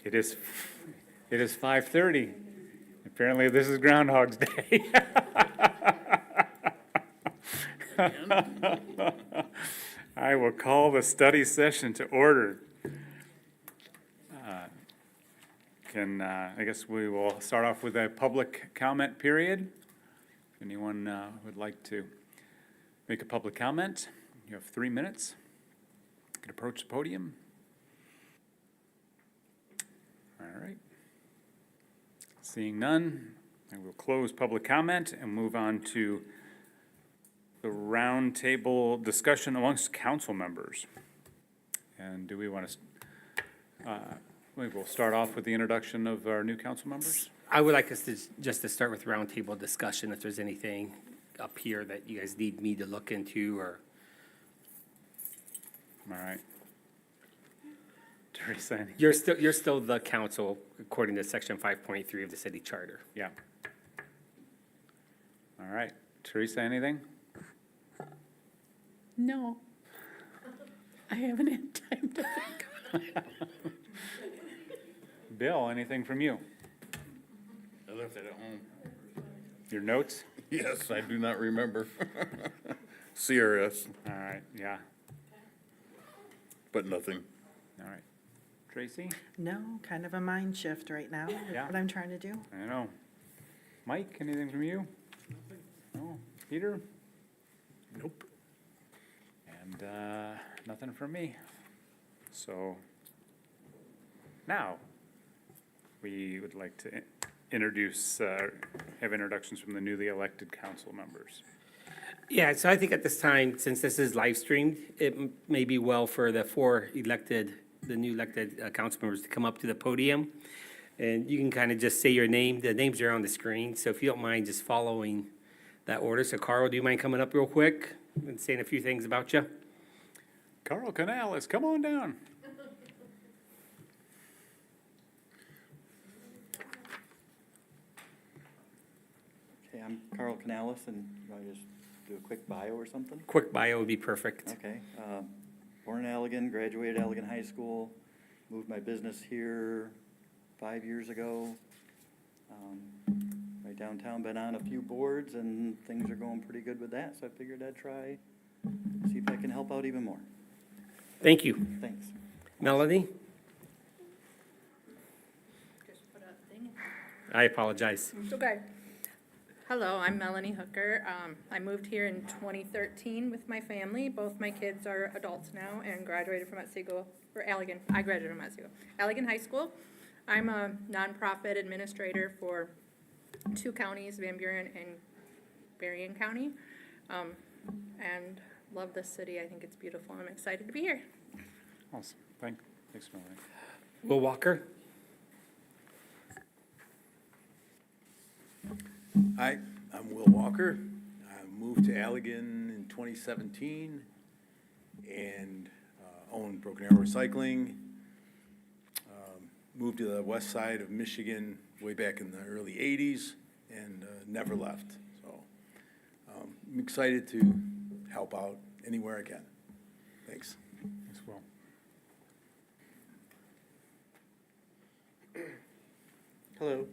It is 5:30. Apparently, this is Groundhog's Day. I will call the study session to order. I guess we will start off with a public comment period. If anyone would like to make a public comment, you have 3 minutes. You can approach the podium. All right. Seeing none, I will close public comment and move on to the roundtable discussion amongst council members. And do we want to, we will start off with the introduction of our new council members. I would like us to just to start with roundtable discussion, if there's anything up here that you guys need me to look into, or. All right. Teresa, any? You're still the council according to section 5.3 of the city charter. Yeah. All right. Teresa, anything? No. I haven't had time to think. Bill, anything from you? I left it at home. Your notes? Yes, I do not remember. CRS, All right, yeah. but nothing. All right. Tracy? No, kind of a mind shift right now, Yeah. what I'm trying to do. I know. Mike, anything from you? No. Peter? Nope. And nothing from me. So now we would like to introduce, have introductions from the newly elected council members. Yeah, so I think at this time, since this is live streamed, it may be well for the new elected council members to come up to the podium. And you can kind of just say your name. The names are on the screen, so if you don't mind just following that order. So Carl, do you mind coming up real quick and saying a few things about you? Carl Canales, come on down. Okay, I'm Carl Canales, and you want to just do a quick bio or something? Quick bio would be perfect. Okay, born in Allegan, graduated Allegan High School, moved my business here 5 years ago. Right downtown, been on a few boards, and things are going pretty good with that, so I figured I'd try, see if I can help out even more. Thank you. Thanks. Melanie? I apologize. It's okay. Hello, I'm Melanie Hooker. I moved here in 2013 with my family. Both my kids are adults now and graduated from Allegan. I graduated from Allegan High School. I'm a nonprofit administrator for 2 counties, Van Buren and Berrien County, and love this city. I think it's beautiful. I'm excited to be here. Awesome. Thanks, Melanie. Will Walker? Hi, I'm Will Walker. I moved to Allegan in 2017 and own Broken Arrow Recycling. Moved to the west side of Michigan way back in the early 80s and never left. So I'm excited to help out anywhere I can. Thanks. Thanks, Will. Hello,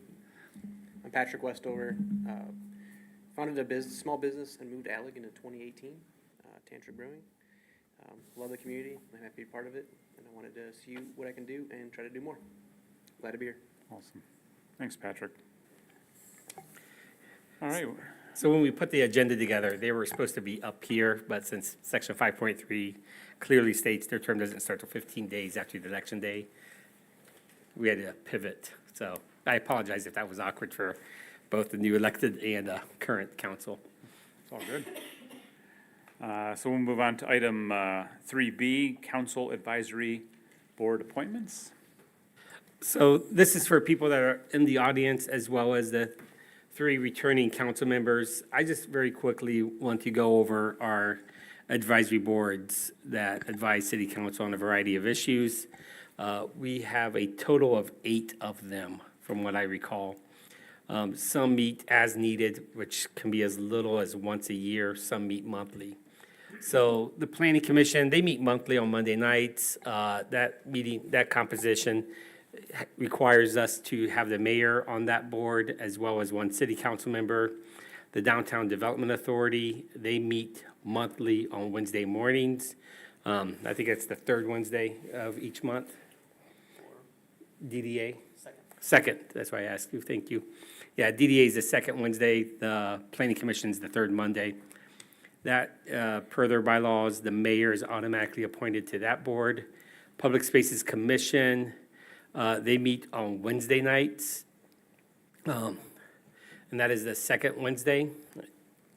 I'm Patrick Westover. Founded a small business and moved to Allegan in 2018, Tantric Brewing. Love the community, I'm happy to be part of it, and I wanted to see what I can do and try to do more. Glad to be here. Awesome. Thanks, Patrick. All right. So when we put the agenda together, they were supposed to be up here, but since section 5.3 clearly states their term doesn't start till 15 days after the election day, we had to pivot. So I apologize if that was awkward for both the new elected and current council. It's all good. So we'll move on to item 3B, Council Advisory Board Appointments. So this is for people that are in the audience as well as the 3 returning council members. I just very quickly want to go over our advisory boards that advise city council on a variety of issues. We have a total of 8 of them, from what I recall. Some meet as needed, which can be as little as once a year. Some meet monthly. So the planning commission, they meet monthly on Monday nights. That meeting, that composition requires us to have the mayor on that board as well as one city council member. The Downtown Development Authority, they meet monthly on Wednesday mornings. I think it's the third Wednesday of each month. DDA? Second, that's why I asked you, thank you. Yeah, DDA is the second Wednesday, the Planning Commission is the third Monday. That, per their bylaws, the mayor is automatically appointed to that board. Public Spaces Commission, they meet on Wednesday nights. And that is the second Wednesday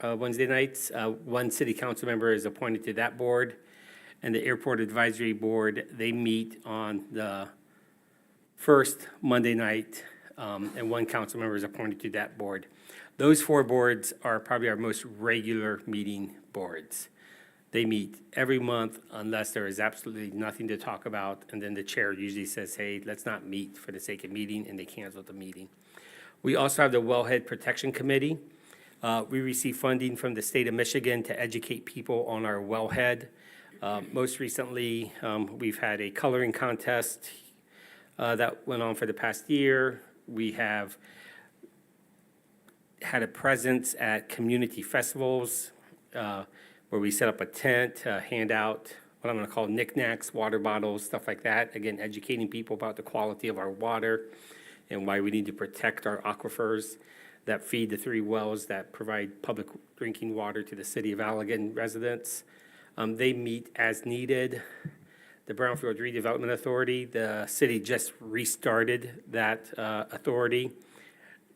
nights. One city council member is appointed to that board. And the Airport Advisory Board, they meet on the first Monday night, and one council member is appointed to that board. Those four boards are probably our most regular meeting boards. They meet every month unless there is absolutely nothing to talk about, and then the chair usually says, hey, let's not meet for the sake of meeting, and they cancel the meeting. We also have the Wellhead Protection Committee. We receive funding from the state of Michigan to educate people on our wellhead. Most recently, we've had a coloring contest that went on for the past year. We have had a presence at community festivals where we set up a tent, hand out what I'm going to call knickknacks, water bottles, stuff like that. Again, educating people about the quality of our water and why we need to protect our aquifers that feed the 3 wells that provide public drinking water to the City of Allegan residents. They meet as needed. The Brownfield Redevelopment Authority, the city just restarted that authority.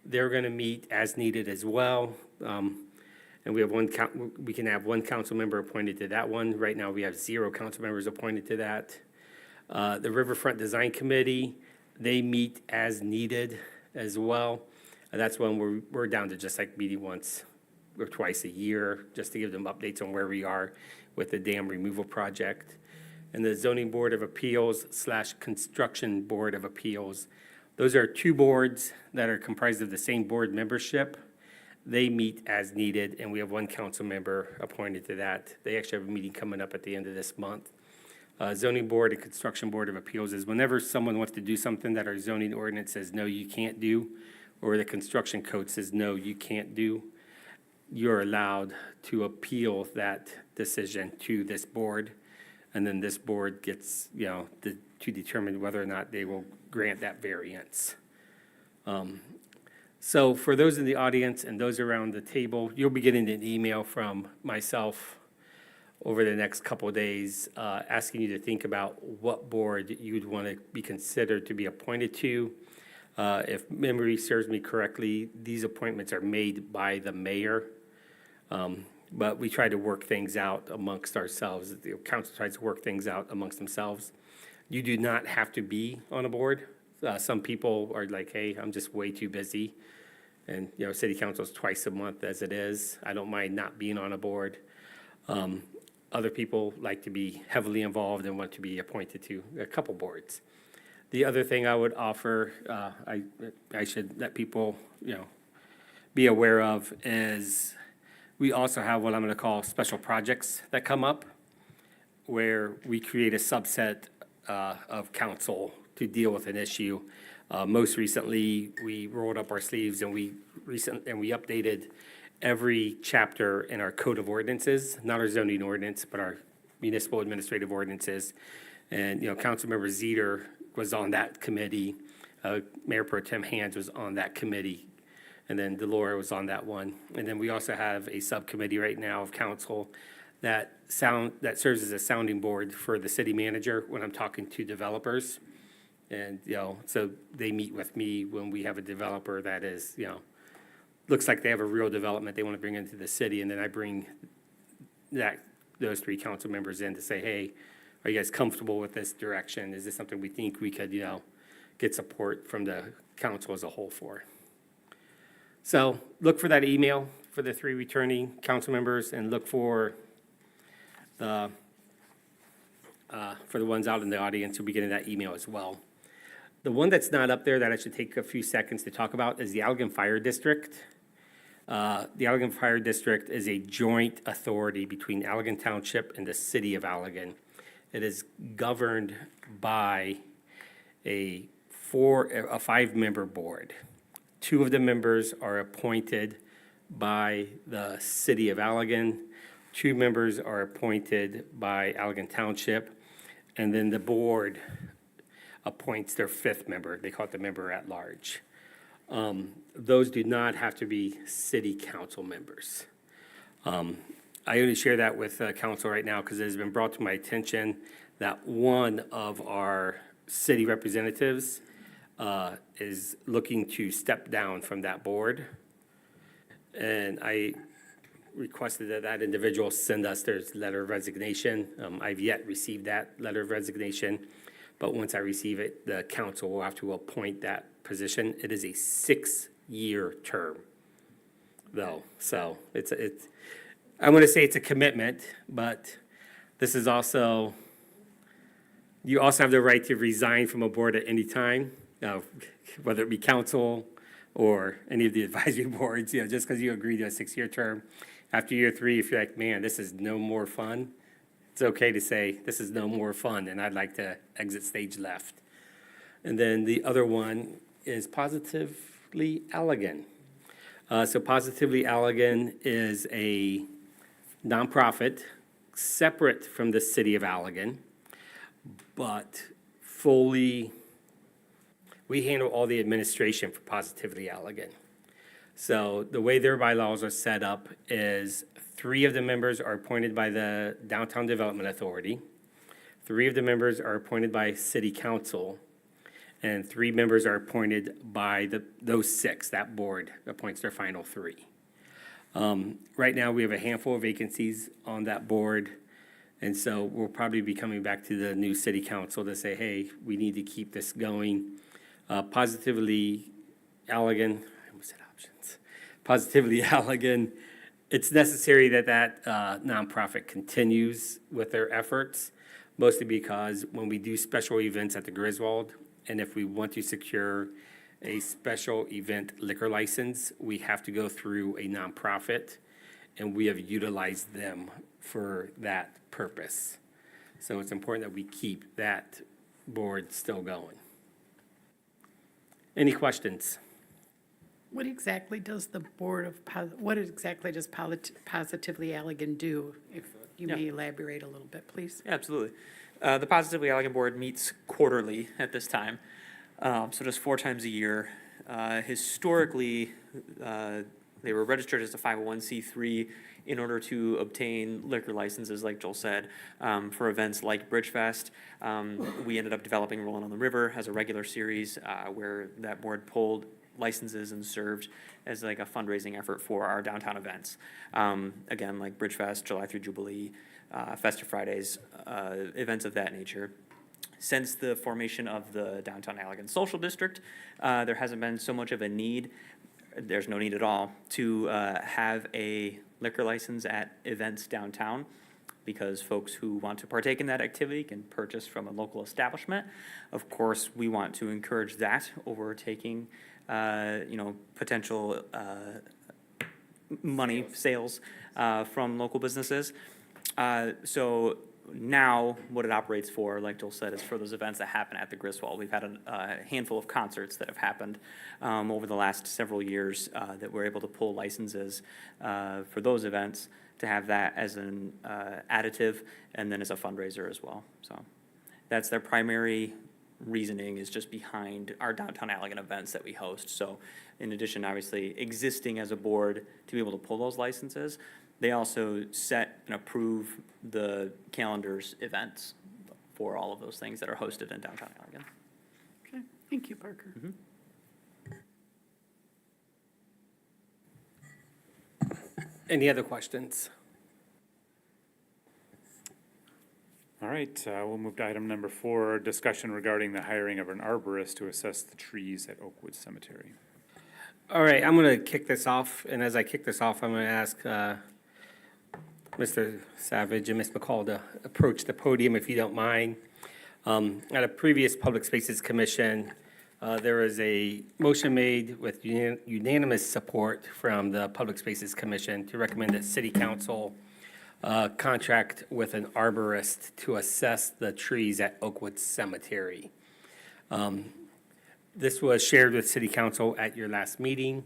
They're going to meet as needed as well. And we have we can have one council member appointed to that one. Right now, we have 0 council members appointed to that. The Riverfront Design Committee, they meet as needed as well. And that's when we're down to just like meeting once or twice a year, just to give them updates on where we are with the dam removal project. And the Zoning Board of Appeals / Construction Board of Appeals, those are 2 boards that are comprised of the same board membership. They meet as needed, and we have 1 council member appointed to that. They actually have a meeting coming up at the end of this month. Zoning Board and Construction Board of Appeals is whenever someone wants to do something that our zoning ordinance says, no, you can't do, or the construction code says, no, you can't do, you're allowed to appeal that decision to this board. And then this board gets, to determine whether or not they will grant that variance. So for those in the audience and those around the table, you'll be getting an email from myself over the next couple of days asking you to think about what board you'd want to be considered to be appointed to. If memory serves me correctly, these appointments are made by the mayor. But we try to work things out amongst ourselves. The council tries to work things out amongst themselves. You do not have to be on a board. Some people are like, hey, I'm just way too busy. And, city council's twice a month as it is. I don't mind not being on a board. Other people like to be heavily involved and want to be appointed to a couple boards. The other thing I would offer, I should let people, be aware of is we also have what I'm going to call special projects that come up where we create a subset of council to deal with an issue. Most recently, we rolled up our sleeves and we updated every chapter in our code of ordinances, not our zoning ordinance, but our municipal administrative ordinances. And, Councilmember Zeter was on that committee. Mayor Pro Tem Hands was on that committee. And then Delora was on that one. And then we also have a subcommittee right now of council that serves as a sounding board for the city manager when I'm talking to developers. And, so they meet with me when we have a developer that is, looks like they have a real development they want to bring into the city. And then I bring those 3 council members in to say, hey, are you guys comfortable with this direction? Is this something we think we could, get support from the council as a whole for? So look for that email for the 3 returning council members and look for the ones out in the audience who'll be getting that email as well. The one that's not up there that I should take a few seconds to talk about is the Allegan Fire District. The Allegan Fire District is a joint authority between Allegan Township and the City of Allegan. It is governed by a a five-member board. Two of the members are appointed by the City of Allegan. Two members are appointed by Allegan Township. And then the board appoints their fifth member. They call it the member at large. Those do not have to be city council members. I only share that with council right now because it has been brought to my attention that one of our city representatives is looking to step down from that board. And I requested that that individual send us their letter of resignation. I've yet received that letter of resignation, but once I receive it, the council will have to appoint that position. It is a 6-year term, though, so it's I want to say it's a commitment, but this is also, you also have the right to resign from a board at any time, whether it be council or any of the advisory boards, just because you agree to a 6-year term. After year 3, if you're like, man, this is no more fun, it's okay to say, this is no more fun, and I'd like to exit stage left. And then the other one is Positively Allegan. So Positively Allegan is a nonprofit separate from the City of Allegan, but fully, we handle all the administration for Positively Allegan. So the way their bylaws are set up is 3 of the members are appointed by the Downtown Development Authority, 3 of the members are appointed by City Council, and 3 members are appointed by those 6. That board appoints their final 3. Right now, we have a handful of vacancies on that board, and so we'll probably be coming back to the new city council to say, hey, we need to keep this going. Positively Allegan, I almost said options. Positively Allegan, it's necessary that that nonprofit continues with their efforts, mostly because when we do special events at the Griswold, and if we want to secure a special event liquor license, we have to go through a nonprofit, and we have utilized them for that purpose. So it's important that we keep that board still going. Any questions? What exactly does the Board of, what exactly does Positively Allegan do? If you may elaborate a little bit, please. Absolutely. The Positively Allegan Board meets quarterly at this time, so just 4 times a year. Historically, they were registered as a 501c3 in order to obtain liquor licenses, like Joel said, for events like Bridgefest. We ended up developing Rollin' on the River as a regular series where that board pulled licenses and served as like a fundraising effort for our downtown events. Again, like Bridgefest, July through Jubilee, Festive Fridays, events of that nature. Since the formation of the Downtown Allegan Social District, there hasn't been so much of a need, there's no need at all, to have a liquor license at events downtown, because folks who want to partake in that activity can purchase from a local establishment. Of course, we want to encourage that over taking, potential money sales from local businesses. So now, what it operates for, like Joel said, is for those events that happen at the Griswold. We've had a handful of concerts that have happened over the last several years that we're able to pull licenses for those events to have that as an additive and then as a fundraiser as well. So that's their primary reasoning, is just behind our downtown Allegan events that we host. So in addition, obviously, existing as a board to be able to pull those licenses, they also set and approve the calendar's events for all of those things that are hosted in downtown Allegan. Okay, thank you, Parker. Any other questions? All right, we'll move to item number 4, discussion regarding the hiring of an arborist to assess the trees at Oakwood Cemetery. All right, I'm going to kick this off, and as I kick this off, I'm going to ask Mr. Savage and Ms. McCall to approach the podium if you don't mind. At a previous Public Spaces Commission, there was a motion made with unanimous support from the Public Spaces Commission to recommend that City Council contract with an arborist to assess the trees at Oakwood Cemetery. This was shared with city council at your last meeting,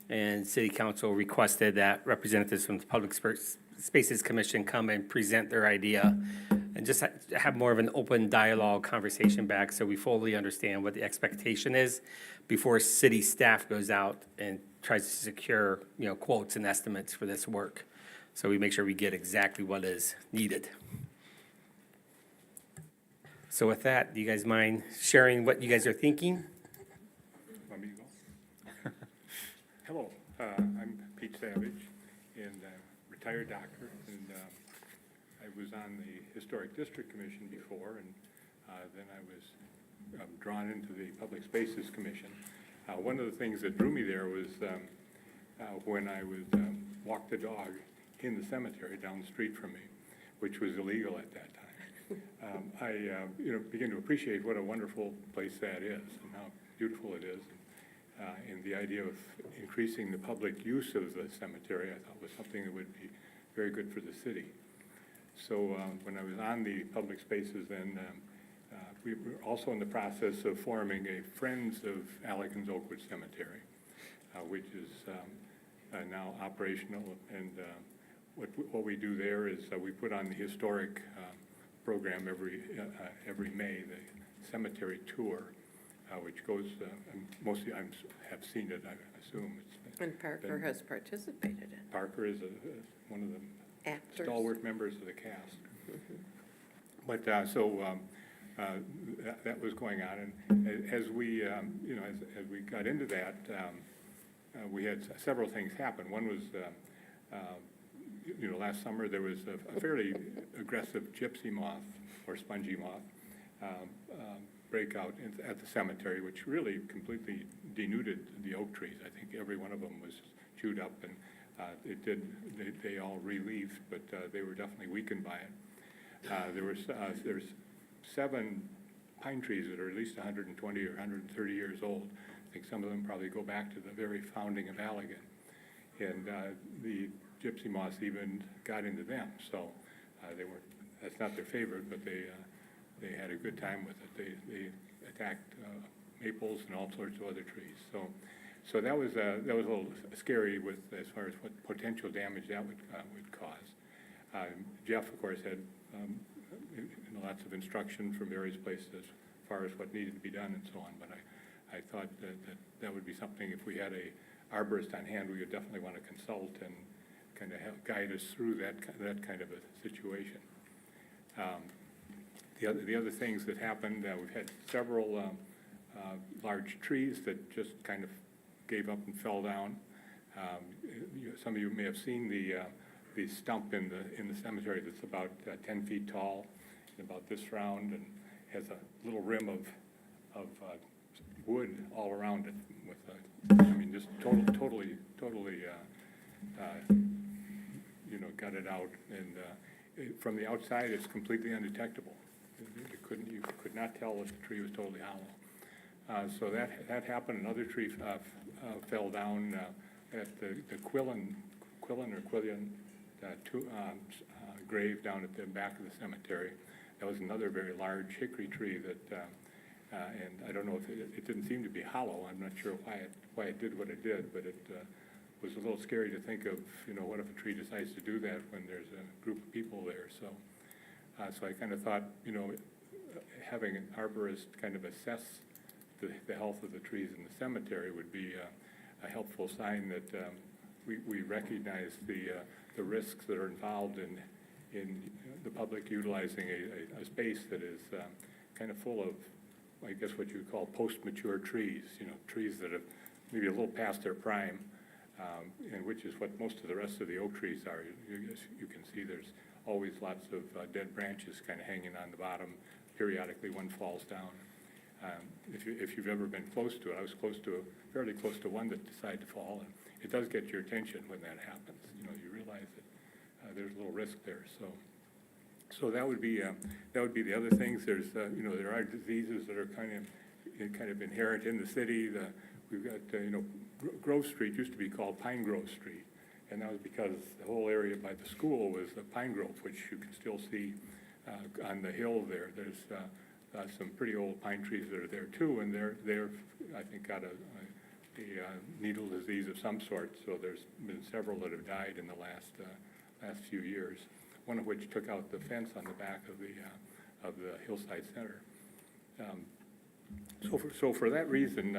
and city council requested that representatives from the Public Spaces Commission come and present their idea and just have more of an open dialogue conversation back so we fully understand what the expectation is before city staff goes out and tries to secure, quotes and estimates for this work. So we make sure we get exactly what is needed. So with that, do you guys mind sharing what you guys are thinking? Want me to go? Hello, I'm Pete Savage, and retired doctor, and I was on the Historic District Commission before, and then I was drawn into the Public Spaces Commission. One of the things that drew me there was when I would walk the dog in the cemetery down the street from me, which was illegal at that time. I began to appreciate what a wonderful place that is and how beautiful it is. And the idea of increasing the public use of the cemetery, I thought was something that would be very good for the city. So when I was on the public spaces, then we were also in the process of forming a Friends of Allegan's Oakwood Cemetery, which is now operational. And what we do there is we put on the historic program every May, the cemetery tour, which goes, mostly I have seen it, I assume. And Parker has participated in. Parker is one of the Actors. stalwart members of the cast. But that was going on, and as we, as we got into that, we had several things happen. One was, last summer there was a fairly aggressive gypsy moth or spongy moth breakout at the cemetery, which really completely denuded the oak trees. I think every one of them was chewed up, and they all relieved, but they were definitely weakened by it. There's 7 pine trees that are at least 120 or 130 years old. I think some of them probably go back to the very founding of Allegan. And the gypsy moths even got into them, so that's not their favorite, but they had a good time with it. They attacked maples and all sorts of other trees. So that was a little scary as far as what potential damage that would cause. Jeff, of course, had lots of instruction from various places as far as what needed to be done and so on, but I thought that would be something, if we had a arborist on hand, we would definitely want to consult and kind of help guide us through that kind of a situation. The other things that happened, we've had several large trees that just kind of gave up and fell down. Some of you may have seen the stump in the cemetery that's about 10 feet tall and about this round, and has a little rim of wood all around it with just totally gutted out, and from the outside it's completely undetectable. You could not tell if the tree was totally hollow. So that happened. Another tree fell down at the Quillen grave down at the back of the cemetery. That was another very large hickory tree that, and I don't know if it didn't seem to be hollow. I'm not sure why it did what it did, but it was a little scary to think of, what if a tree decides to do that when there's a group of people there. So I kind of thought, having an arborist kind of assess the health of the trees in the cemetery would be a helpful sign that we recognize the risks that are involved in the public utilizing a space that is kind of full of, I guess, what you would call post-mature trees, trees that have maybe a little past their prime, and which is what most of the rest of the oak trees are. You can see there's always lots of dead branches kind of hanging on the bottom. Periodically, one falls down. If you've ever been close to it, I was fairly close to one that decided to fall, and it does get your attention when that happens. You realize that there's a little risk there. So that would be the other things. There's there are diseases that are kind of inherent in the city. We've got Grove Street used to be called Pine Grove Street, and that was because the whole area by the school was a pine grove, which you can still see on the hill there. There's some pretty old pine trees that are there too, and they're I think, got a needle disease of some sort, so there's been several that have died in the last few years, one of which took out the fence on the back of the Hillside Center. So for that reason,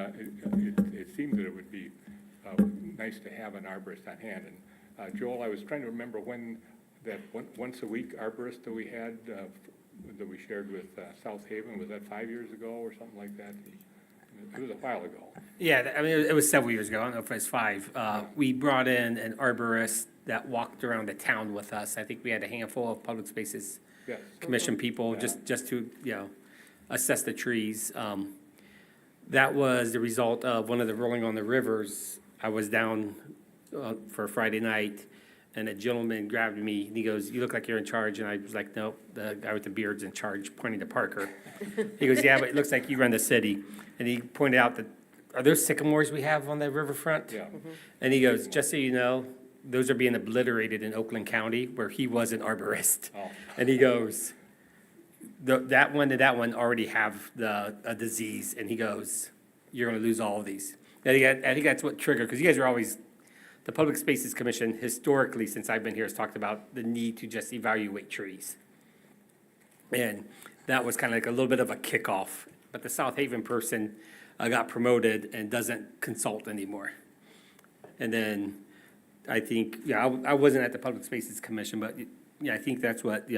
it seems that it would be nice to have an arborist on hand. And Joel, I was trying to remember when that once-a-week arborist that we had, that we shared with South Haven, was that 5 years ago or something like that? It was a while ago. Yeah, I mean, it was several years ago. I don't know if it was 5. We brought in an arborist that walked around the town with us. I think we had a handful of public spaces Yes. commission people, just to, assess the trees. That was the result of one of the Rolling on the Rivers. I was down for Friday night, and a gentleman grabbed me, and he goes, "You look like you're in charge." And I was like, "Nope, the guy with the beard's in charge," pointing to Parker. He goes, "Yeah, but it looks like you run the city." And he pointed out that, are those sycamores we have on the riverfront? Yeah. And he goes, "Just so you know, those are being obliterated in Oakland County, where he was an arborist." Oh. And he goes, that one and that one already have a disease. And he goes, "You're gonna lose all of these." I think that's what triggered, because you guys are always, the Public Spaces Commission historically, since I've been here, has talked about the need to just evaluate trees. And that was kind of like a little bit of a kickoff. But the South Haven person got promoted and doesn't consult anymore. And then I think, I wasn't at the Public Spaces Commission, but I think that's what,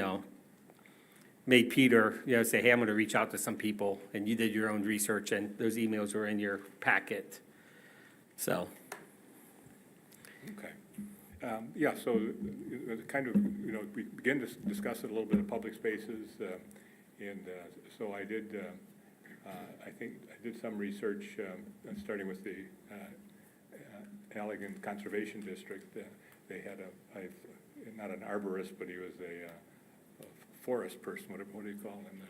made Peter, say, "Hey, I'm gonna reach out to some people," and you did your own research, and those emails were in your packet. So, Okay. So kind of, we began to discuss it a little bit in public spaces, and so I did, I think I did some research, starting with the Allegan Conservation District. They had not an arborist, but he was a forest person, what do you call him?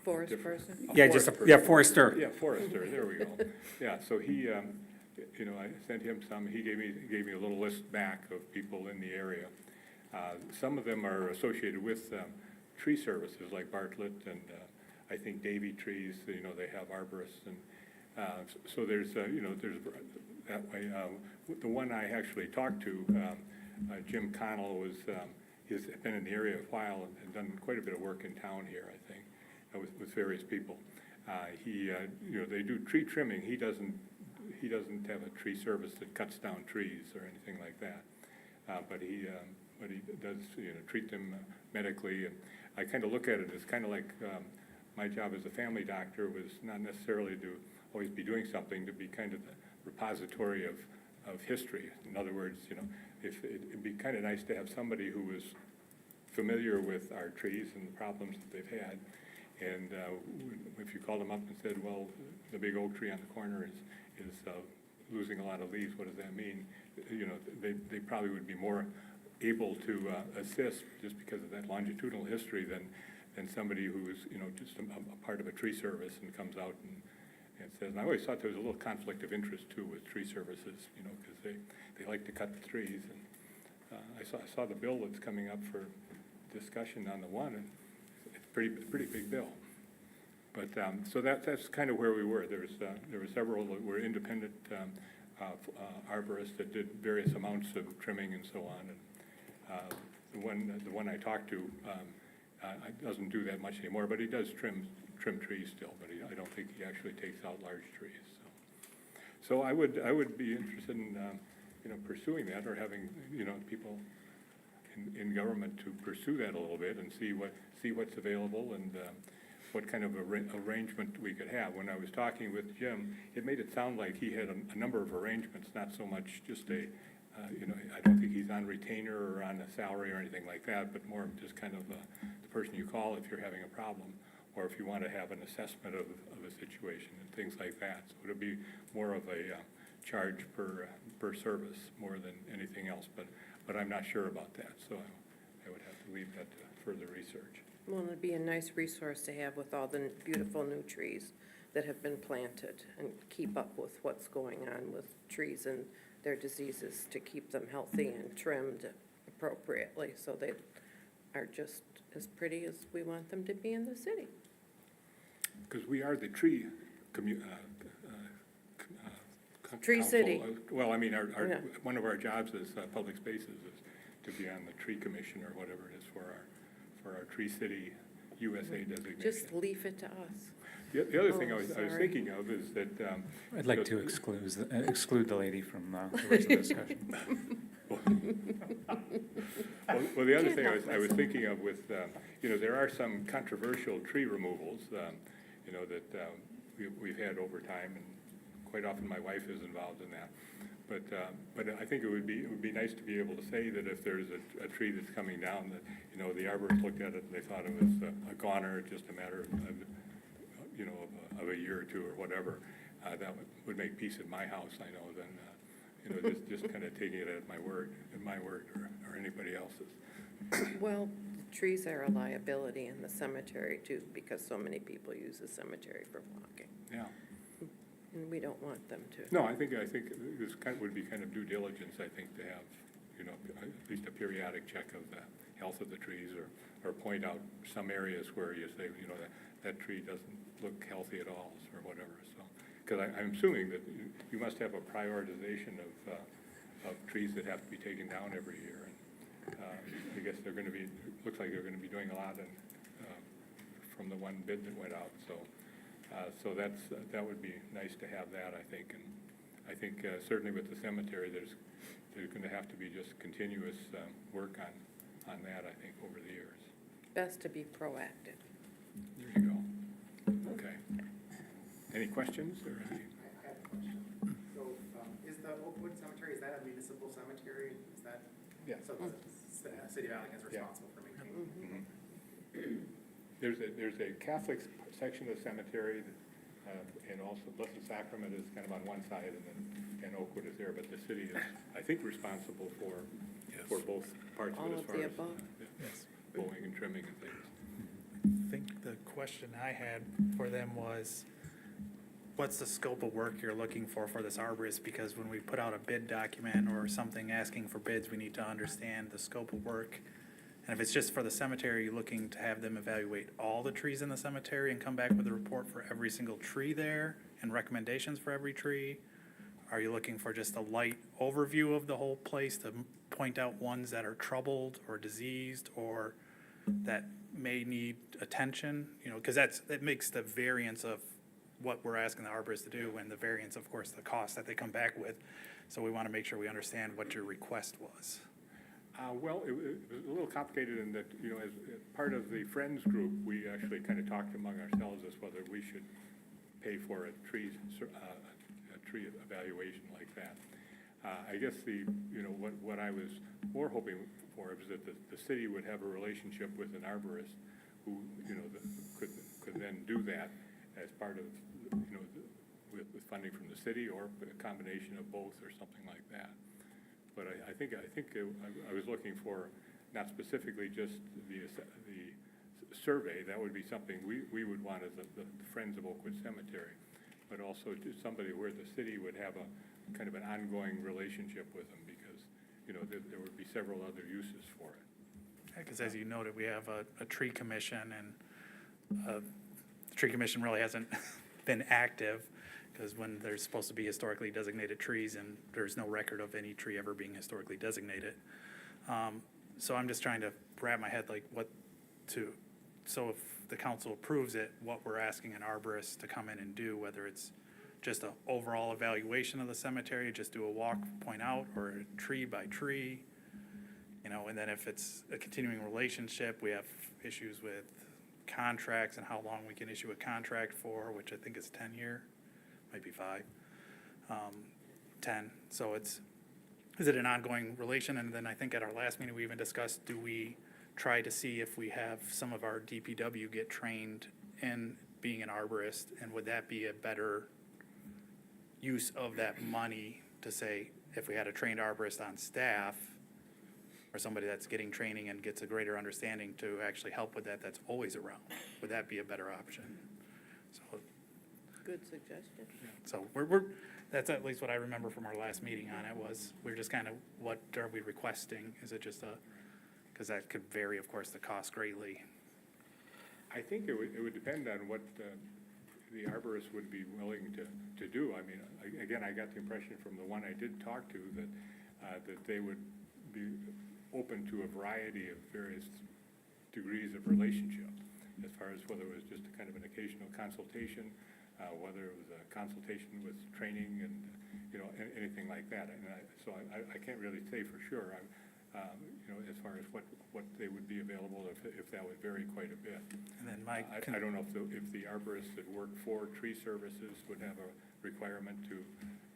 Forest Different- person? a yeah, forest just, person. forester. Yeah, forester, there we go. Yeah, so he, I sent him some, he gave me a little list back of people in the area. Some of them are associated with tree services like Bartlett and I think Davy Trees, they have arborists. And so there's that way. The one I actually talked to, Jim Connell, he's been in the area a while and done quite a bit of work in town here, I think, with various people. They do tree trimming. He doesn't have a tree service that cuts down trees or anything like that. But he does, treat them medically. And I kind of look at it as kind of like my job as a family doctor was not necessarily to always be doing something, to be kind of the repository of history. In other words, it'd be kind of nice to have somebody who was familiar with our trees and the problems that they've had. And if you called them up and said, "Well, the big oak tree on the corner is losing a lot of leaves, what does that mean?" They probably would be more able to assist just because of that longitudinal history than somebody who is, just a part of a tree service and comes out and says, and I always thought there was a little conflict of interest too with tree services, because they like to cut the trees. And I saw the bill that's coming up for discussion on the one, and it's pretty big bill. But so that's kind of where we were. There were several that were independent arborists that did various amounts of trimming and so on. And the one I talked to doesn't do that much anymore, but he does trim trees still. But I don't think he actually takes out large trees. So I would be interested in pursuing that, or having people in government to pursue that a little bit and see what's available and what kind of arrangement we could have. When I was talking with Jim, it made it sound like he had a number of arrangements, not so much just I don't think he's on retainer or on a salary or anything like that, but more just kind of the person you call if you're having a problem, or if you want to have an assessment of a situation and things like that. So it'll be more of a charge per service more than anything else, but I'm not sure about that, so I would have to leave that to further research. Well, it'd be a nice resource to have with all the beautiful new trees that have been planted, and keep up with what's going on with trees and their diseases, to keep them healthy and trimmed appropriately so they are just as pretty as we want them to be in the city. Because we are the tree Tree council, City. Well, I mean, Yeah. one of our jobs as public spaces is to be on the tree commission or whatever it is for our Tree City USA designation. Just leave it to us. The other thing Oh, I was sorry. thinking of is that. I'd like to exclude the lady from the rest of the discussion. Well, the other Can't thing help I was thinking of with, there are some controversial tree removals, that we've had over time, and quite often my wife is involved in that. But I think it would be nice to be able to say that if there's a tree that's coming down, that, the arborist looked at it and they thought it was a goner, just a matter of a year or two or whatever, that would make peace at my house, I know, than, just kind of taking it at my word or anybody else's. Well, trees are a liability in the cemetery too, because so many people use the cemetery for walking, Yeah. and we don't want them to. No, I think this would be kind of due diligence, I think, to have, at least a periodic check of the health of the trees, or point out some areas where you say, that tree doesn't look healthy at all, or whatever, so. Because I'm assuming that you must have a prioritization of trees that have to be taken down every year. And I guess looks like they're gonna be doing a lot from the one bid that went out, so. So that would be nice to have that, I think. And I think certainly with the cemetery, there's going to have to be just continuous work on that, I think, over the years. Best to be proactive. There you go. Okay. Any questions or any? I have a question. So, is the Oakwood Cemetery, is that a municipal cemetery? Is that? Yeah. So the City of Allegan is responsible for maintaining? There's a Catholic section of the cemetery, and also Blessed Sacrament is kind of on one side, and Oakwood is there, but the city is, I think, responsible for both parts of All it as of far the as above. mowing and trimming and things. I think the question I had for them was, what's the scope of work you're looking for this arborist? Because when we put out a bid document or something asking for bids, we need to understand the scope of work. And if it's just for the cemetery, you're looking to have them evaluate all the trees in the cemetery and come back with a report for every single tree there and recommendations for every tree? Are you looking for just a light overview of the whole place to point out ones that are troubled or diseased or that may need attention? Because that makes the variance of what we're asking the arborist to do, and the variance, of course, the cost that they come back with. So we want to make sure we understand what your request was. Well, it was a little complicated in that, as part of the Friends group, we actually kind of talked among ourselves as whether we should pay for a tree evaluation like that. I guess what I was more hoping for is that the city would have a relationship with an arborist who, could then do that as part of, with funding from the city or a combination of both or something like that. But I think I was looking for not specifically just the survey. That would be something we would want as the Friends of Oakwood Cemetery, but also to somebody where the city would have a kind of an ongoing relationship with them, because there would be several other uses for it. Because as you noted, we have a tree commission, and the tree commission really hasn't been active, because when there's supposed to be historically designated trees, and there's no record of any tree ever being historically designated. So I'm just trying to wrap my head so if the council approves it, what we're asking an arborist to come in and do, whether it's just an overall evaluation of the cemetery, just do a walk, point out, or tree by tree, and then if it's a continuing relationship, we have issues with contracts and how long we can issue a contract for, which I think is 10-year. Might be 5, 10. So is it an ongoing relation? And then I think at our last meeting, we even discussed, do we try to see if we have some of our DPW get trained in being an arborist? And would that be a better use of that money to say, if we had a trained arborist on staff or somebody that's getting training and gets a greater understanding to actually help with that, that's always around, would that be a better option? So Good suggestion. So that's at least what I remember from our last meeting on it, was we're just kind of, what are we requesting? Is it just because that could vary, of course, the cost greatly. I think it would depend on what, the arborist would be willing to do. I mean, again, I got the impression from the one I did talk to that they would be open to a variety of various degrees of relationship, as far as whether it was just a kind of an occasional consultation, whether it was a consultation with training and, anything like that. And so I can't really say for sure, as far as what they would be available, if that would vary quite a bit. And then Mike, I don't know if the arborists that work for tree services would have a requirement to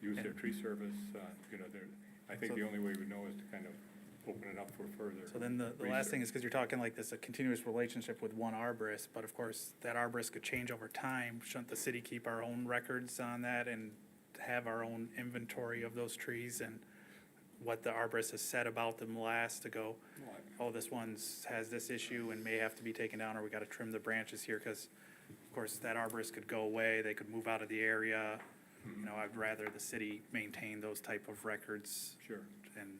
use their tree service. I think the only way we know is to kind of open it up for further. so then the last thing is, because you're talking like this, a continuous relationship with one arborist, but of course, that arborist could change over time. Shouldn't the city keep our own records on that and have our own inventory of those trees and what the arborist has said about them last to go, oh, this one's has this issue and may have to be taken down, or we gotta trim the branches here, because of course, that arborist could go away, they could move out of the area. I'd rather the city maintain those type of records. Sure. And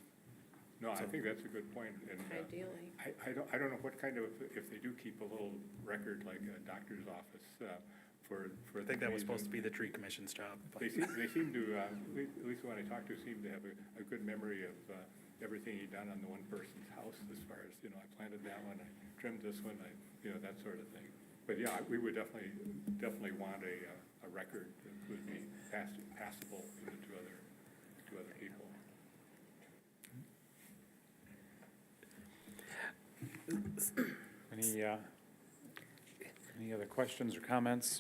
No, I think that's a good point. And Ideally. I don't know what kind of, if they do keep a little record like a doctor's office for. I think that was supposed to be the tree commission's job. but- They seem to, at least the one I talked to, seem to have a good memory of everything he done on the one person's house, as far as, I planted that one, I trimmed this one, that sort of thing. But yeah, we would definitely want a record that would be passable to other people. Any other questions or comments?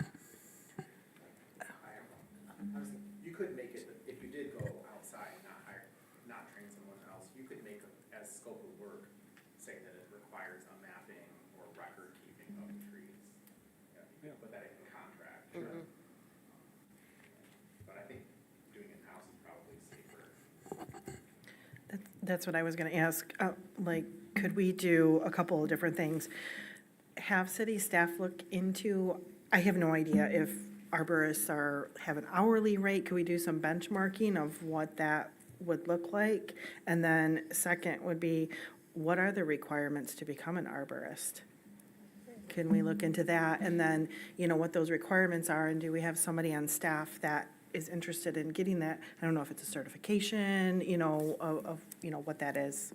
You could make it, if you did go outside, not train someone else, you could make as scope of work, say that it requires a mapping or record keeping of trees. You can put that in the contract. But I think doing it in-house is probably safer. That's what I was gonna ask, could we do a couple of different things? Have city staff look into, I have no idea if arborists have an hourly rate, could we do some benchmarking of what that would look like? And then second would be, what are the requirements to become an arborist? Can we look into that? And then, what those requirements are, and do we have somebody on staff that is interested in getting that? I don't know if it's a certification, of what that is.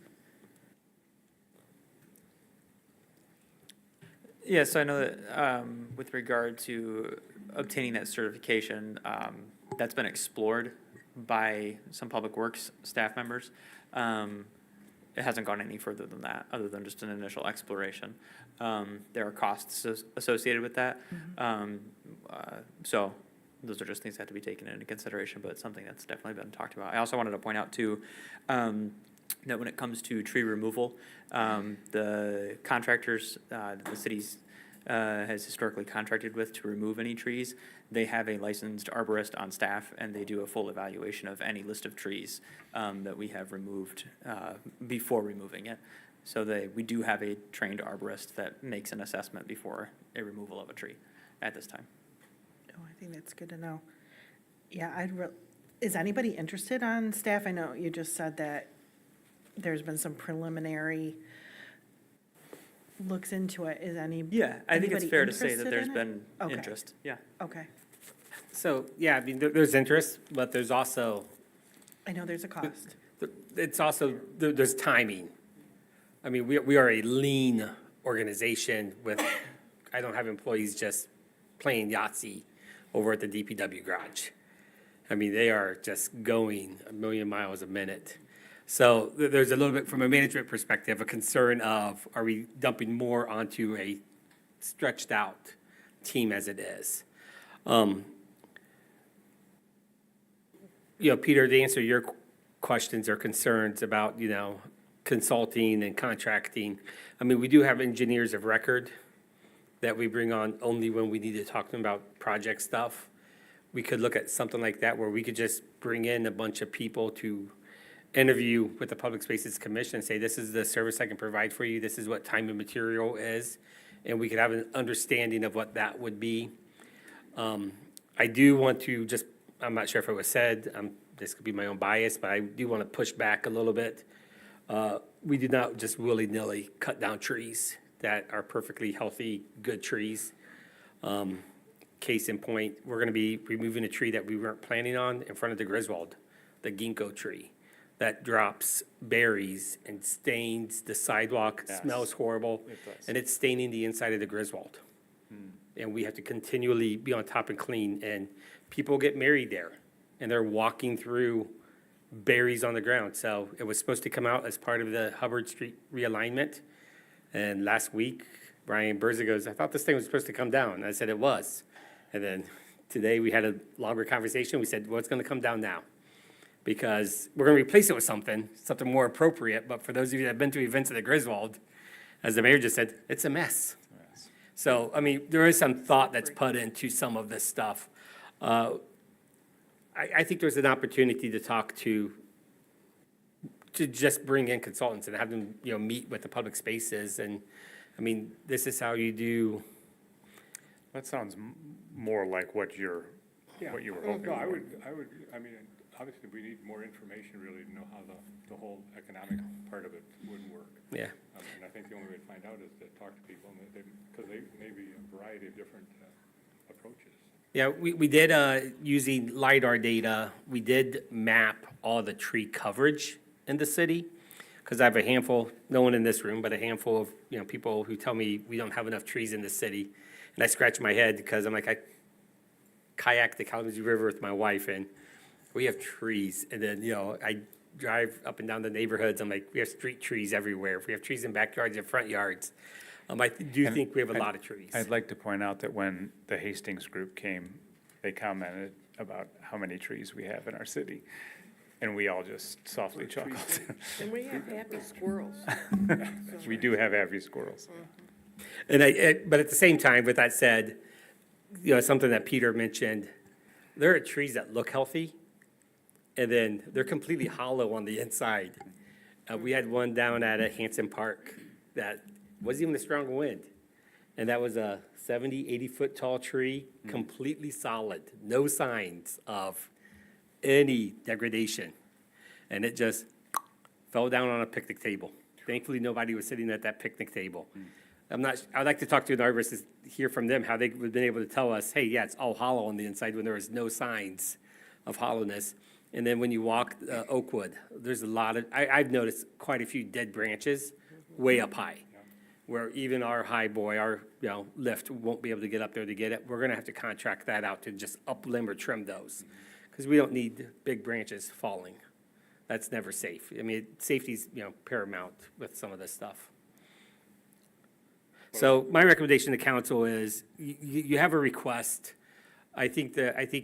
Yes, I know that with regard to obtaining that certification, that's been explored by some public works staff members. It hasn't gone any further than that, other than just an initial exploration. There are costs associated with that. So those are just things that have to be taken into consideration, but it's something that's definitely been talked about. I also wanted to point out too, that when it comes to tree removal, the contractors, the city's has historically contracted with to remove any trees, they have a licensed arborist on staff, and they do a full evaluation of any list of trees that we have removed before removing it. So we do have a trained arborist that makes an assessment before a removal of a tree at this time. Oh, I think that's good to know. Yeah, is anybody interested on staff? I know you just said that there's been some preliminary looks into it. Is Yeah, I think it's anybody fair to say that interested there's in it? been Okay. interest, yeah. Okay. So, yeah, I mean, there's interest, but there's also, I know there's a cost. it's also, there's timing. I mean, we are a lean organization with, I don't have employees just playing Yahtzee over at the DPW garage. I mean, they are just going a million miles a minute. So there's a little bit, from a management perspective, a concern of, are we dumping more onto a stretched out team as it is? Peter, to answer your questions or concerns about, consulting and contracting, I mean, we do have engineers of record that we bring on only when we need to talk to them about project stuff. We could look at something like that where we could just bring in a bunch of people to interview with the Public Spaces Commission and say, this is the service I can provide for you, this is what time and material is, and we could have an understanding of what that would be. I do want to just, I'm not sure if it was said, this could be my own bias, but I do want to push back a little bit. We do not just willy-nilly cut down trees that are perfectly healthy, good trees. case in point, we're gonna be removing a tree that we weren't planning on in front of the Griswold, the ginkgo tree, that drops berries and stains the sidewalk, Yes. smells horrible, It does. and it's staining the inside of the Griswold. And we have to continually be on top and clean, and people get married there, and they're walking through berries on the ground. So it was supposed to come out as part of the Hubbard Street realignment, and last week, Brian Berza goes, I thought this thing was supposed to come down. And I said it was. And then today, we had a longer conversation. We said, well, it's gonna come down now, because we're gonna replace it with something more appropriate. But for those of you that have been to events at the Griswold, as the mayor just said, it's a mess. So, I mean, there is some thought that's put into some of this stuff. I think there's an opportunity to talk to just bring in consultants and have them, meet with the public spaces. And, I mean, this is how you do. That sounds more like what you were hoping No, I for. would, I mean, obviously, we need more information really to know how the whole economic part of it would work. Yeah. And I think the only way to find out is to talk to people, because they may be a variety of different approaches. Yeah, we did, using LiDAR data, we did map all the tree coverage in the city. Because I have a handful, no one in this room, but a handful of, people who tell me we don't have enough trees in the city. And I scratch my head because I'm like, I kayak the Kalamazoo River with my wife, and we have trees. And then, I drive up and down the neighborhoods. I'm like, we have street trees everywhere. We have trees in backyards and front yards. I do think we have a lot of trees. I'd like to point out that when the Hastings group came, they commented about how many trees we have in our city. And we all just softly chuckled. And we have happy squirrels. We do have happy squirrels. And but at the same time, with that said, something that Peter mentioned, there are trees that look healthy, and then they're completely hollow on the inside. We had one down at a Hanson Park that wasn't even a strong wind. And that was a 70, 80-foot tall tree, completely solid, no signs of any degradation. And it just fell down on a picnic table. Thankfully, nobody was sitting at that picnic table. I'd like to talk to an arborist to hear from them how they've been able to tell us, hey, yeah, it's all hollow on the inside when there was no signs of hollowness. And then when you walk Oakwood, there's a lot of, I've noticed quite a few dead branches way up high, where even our high boy, our lift won't be able to get up there to get it. We're gonna have to contract that out to just uplimb or trim those, because we don't need big branches falling. That's never safe. I mean, safety's paramount with some of this stuff. So my recommendation to council is you have a request. I think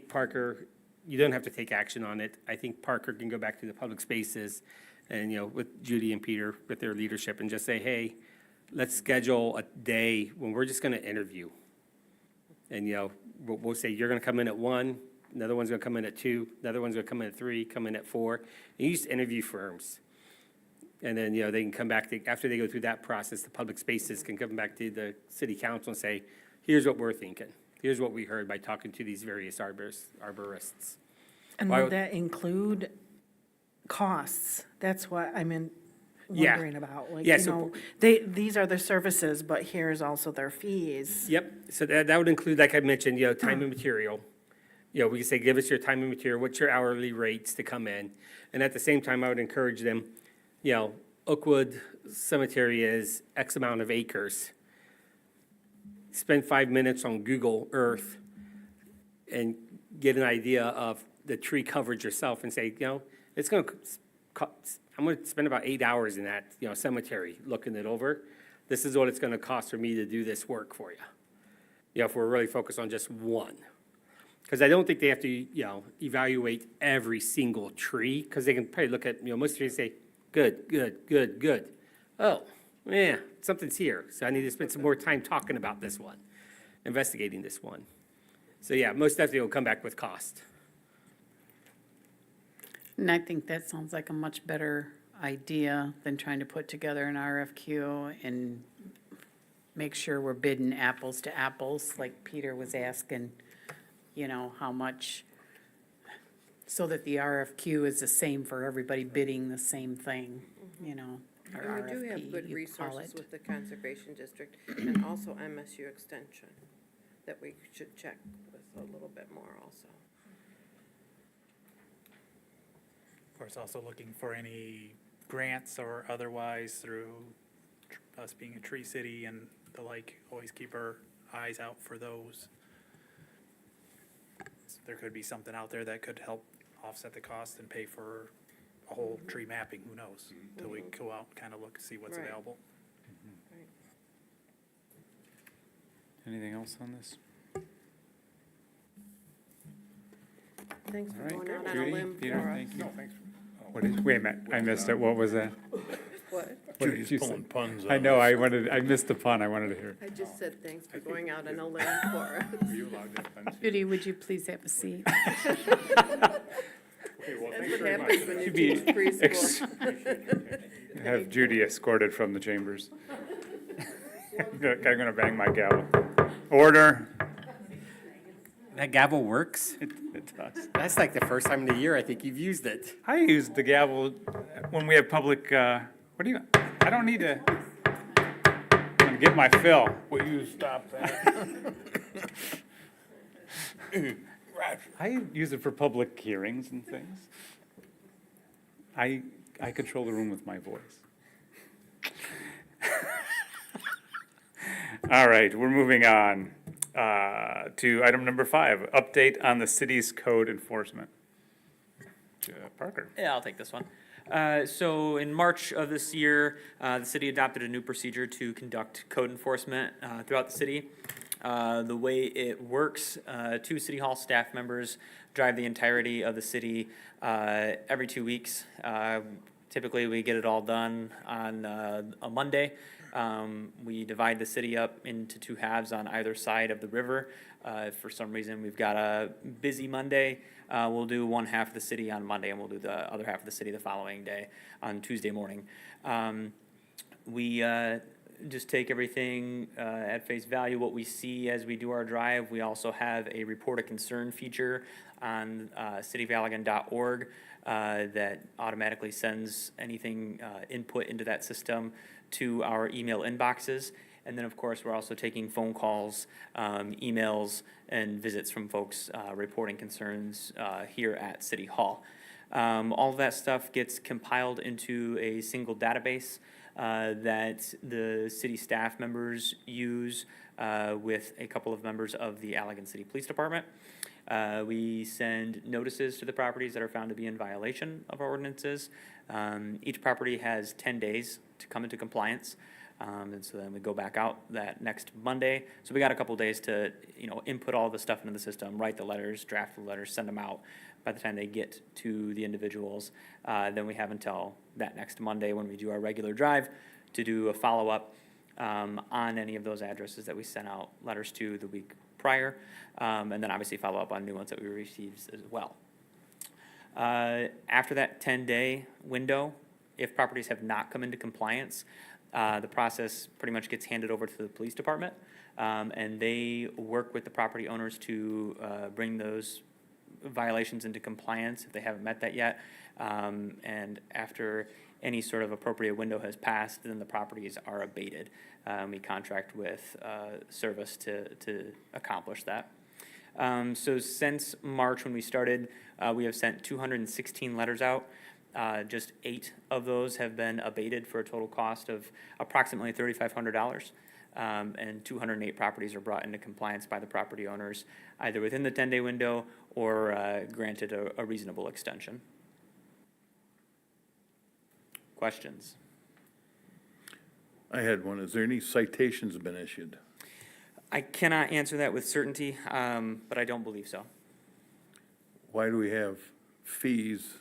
Parker, you don't have to take action on it. I think Parker can go back to the public spaces and, with Judy and Peter, with their leadership, and just say, hey, let's schedule a day when we're just gonna interview. And, we'll say, you're gonna come in at 1, another one's gonna come in at 2, another one's gonna come in at 3, come in at 4. And you just interview firms. And then, they can come back, after they go through that process, the public spaces can come back to the city council and say, here's what we're thinking. Here's what we heard by talking to these various arborists. And Why would would- that include costs? That's what I'm Yeah. wondering about. Like, Yeah, so- these are the services, but here's also their fees. Yep, so that would include, like I mentioned, time and material. We can say, give us your time and material, what's your hourly rates to come in? And at the same time, I would encourage them, Oakwood Cemetery is X amount of acres. Spend 5 minutes on Google Earth and get an idea of the tree coverage yourself and say, it's gonna, I'm gonna spend about 8 hours in that, cemetery looking it over. This is what it's gonna cost for me to do this work for you. If we're really focused on just one. Because I don't think they have to, evaluate every single tree, because they can probably look at, most trees and say, good, good, good, good. Oh, yeah, something's here, so I need to spend some more time talking about this one, investigating this one. So yeah, most definitely will come back with cost. And I think that sounds like a much better idea than trying to put together an RFQ and make sure we're bidding apples to apples, like Peter was asking, how much, so that the RFQ is the same for everybody bidding the same thing, or And we do have RFP, good you call resources it. with the Conservation District and also MSU Extension that we should check a little bit more also. Of course, also looking for any grants or otherwise through us being a tree city and the like, always keep our eyes out for those. There could be something out there that could help offset the cost and pay for a whole tree mapping, who knows? Till we go out and kind of look, see what's Right. available. Anything else on this? Thanks All for right, going out on a Judy, limb Peter, for us. thank you. No, thanks. What is, wait a minute, I missed it, what was that? What? What did Judy's you pulling say? puns I on know, us. I missed the pun, I wanted to hear it. I just said thanks for going out on a limb for us. Are you allowed to have fun? Judy, would you please have a seat? Okay, well, That's thanks what very much. happens when you Should be teach preschool. Have Judy escorted from the chambers. I'm gonna bang my gavel. Order. That gavel works? It does. That's like the first time in the year I think you've used it. I use the gavel when we have public, what do you, I don't need to, I'm gonna get my fill. Will you stop that? I use it for public hearings and things. I control the room with my voice. All right, we're moving on to item number 5, update on the city's code enforcement. Parker. Yeah, I'll take this one. So in March of this year, the city adopted a new procedure to conduct code enforcement throughout the city. The way it works, 2 city hall staff members drive the entirety of the city every 2 weeks. Typically, we get it all done on a Monday. We divide the city up into 2 halves on either side of the river. If for some reason we've got a busy Monday, we'll do one half of the city on Monday, and we'll do the other half of the city the following day on Tuesday morning. We just take everything at face value, what we see as we do our drive. We also have a report of concern feature on cityofallegan.org that automatically sends anything input into that system to our email inboxes. And then, of course, we're also taking phone calls, emails, and visits from folks reporting concerns here at City Hall. All of that stuff gets compiled into a single database that the city staff members use with a couple of members of the Allegan City Police Department. We send notices to the properties that are found to be in violation of our ordinances. Each property has 10 days to come into compliance. And so then we go back out that next Monday. So we got a couple days to, input all the stuff into the system, write the letters, draft the letters, send them out. By the time they get to the individuals, then we have until that next Monday when we do our regular drive to do a follow-up on any of those addresses that we sent out letters to the week prior, and then obviously follow up on new ones that we received as well. After that 10-day window, if properties have not come into compliance, the process pretty much gets handed over to the police department, and they work with the property owners to bring those violations into compliance if they haven't met that yet. And after any sort of appropriate window has passed, then the properties are abated. We contract with Service to accomplish that. So since March when we started, we have sent 216 letters out. Just 8 of those have been abated for a total cost of approximately $3,500. And 208 properties are brought into compliance by the property owners, either within the 10-day window or granted a reasonable extension. Questions? I had one. Is there any citations been issued? I cannot answer that with certainty, but I don't believe so. Why do we have fees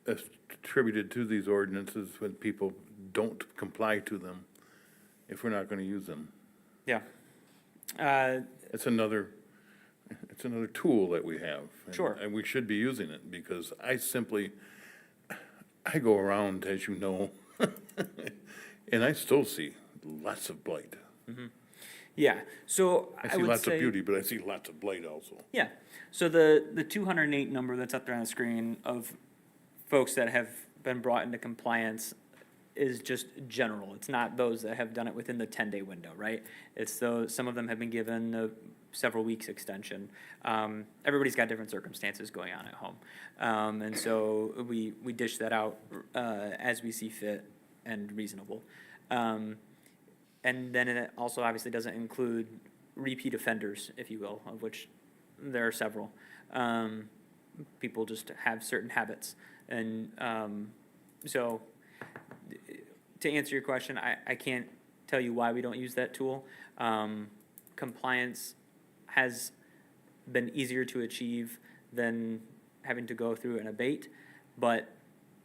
attributed to these ordinances when people don't comply to them if we're not going to use them? Yeah. It's another tool that we have. Sure. And we should be using it because I go around, as you know, and I still see lots of blight. Mm-hmm. Yeah, so I I see would lots say, of beauty, but I see lots of blight also. yeah, so the 208 number that's up there on the screen of folks that have been brought into compliance is just general. It's not those that have done it within the 10-day window, right? It's those, some of them have been given a several weeks extension. Everybody's got different circumstances going on at home. And so we dish that out as we see fit and reasonable. And then it also obviously doesn't include repeat offenders, if you will, of which there are several. People just have certain habits. And so to answer your question, I can't tell you why we don't use that tool. Compliance has been easier to achieve than having to go through and abate, but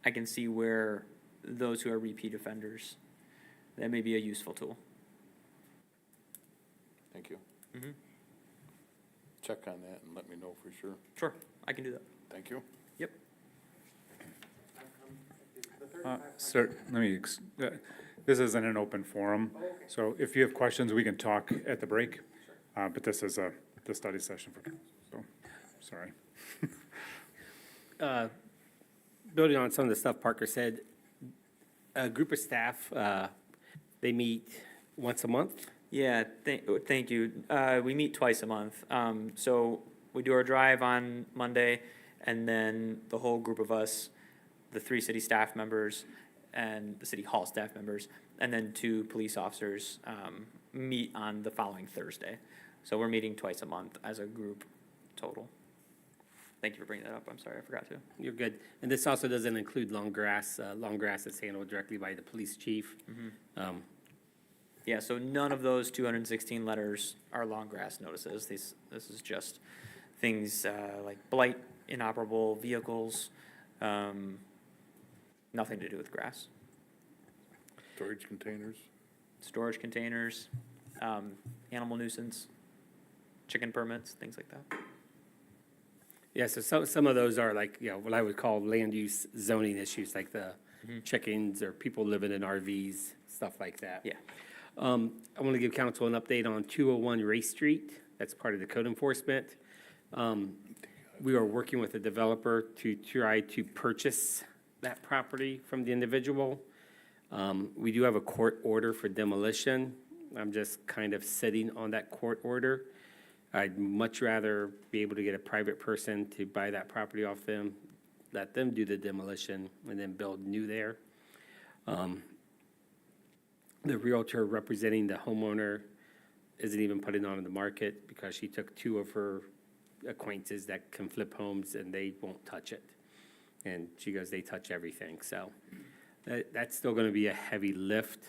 I can see where those who are repeat offenders, that may be a useful tool. Thank you. Mhm. Check on that and let me know for sure. Sure, I can do that. Thank you. Yep. Sir, this isn't an open forum, so if you have questions, we can talk at the break. But this is the study session for council, so, sorry. Building on some of the stuff Parker said, a group of staff, they meet once a month. Yeah, thank you. We meet twice a month. So we do our drive on Monday, and then the whole group of us, the 3 city staff members and the city hall staff members, and then 2 police officers meet on the following Thursday. So we're meeting twice a month as a group total. Thank you for bringing that up. I'm sorry, I forgot to. You're good. And this also doesn't include long grass. Long grass is handled directly by the police chief. Yeah, so none of those 216 letters are long grass notices. This is just things like blight, inoperable vehicles, nothing to do with grass. Storage containers. Storage containers, animal nuisance, chicken permits, things like that. Yeah, so some of those are like, what I would call land use zoning issues, like the chickens or people living in RVs, stuff like that. Yeah. I want to give council an update on 201 Race Street. That's part of the code enforcement. We are working with a developer to try to purchase that property from the individual. We do have a court order for demolition. I'm just kind of sitting on that court order. I'd much rather be able to get a private person to buy that property off them, let them do the demolition, and then build new there. The realtor representing the homeowner isn't even putting it on the market because she took 2 of her acquaintances that can flip homes and they won't touch it. And she goes, they touch everything. So that's still going to be a heavy lift.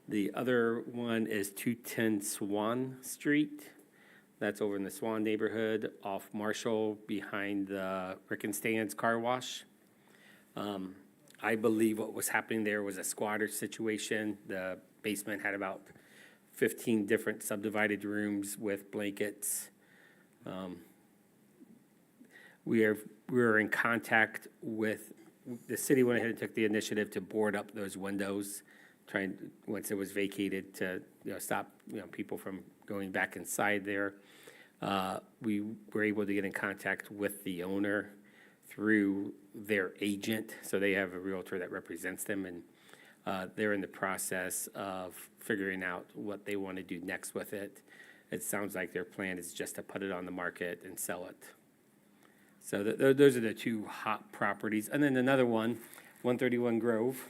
The other one is 210 Swan Street. That's over in the Swan neighborhood off Marshall behind the Rick and Stan's car wash. I believe what was happening there was a squatter situation. The basement had about 15 different subdivided rooms with blankets. We were in contact with, the city went ahead and took the initiative to board up those windows, once it was vacated, to stop people from going back inside there. We were able to get in contact with the owner through their agent, so they have a realtor that represents them, and they're in the process of figuring out what they want to do next with it. It sounds like their plan is just to put it on the market and sell it. So those are the 2 hot properties. And then another one, 131 Grove.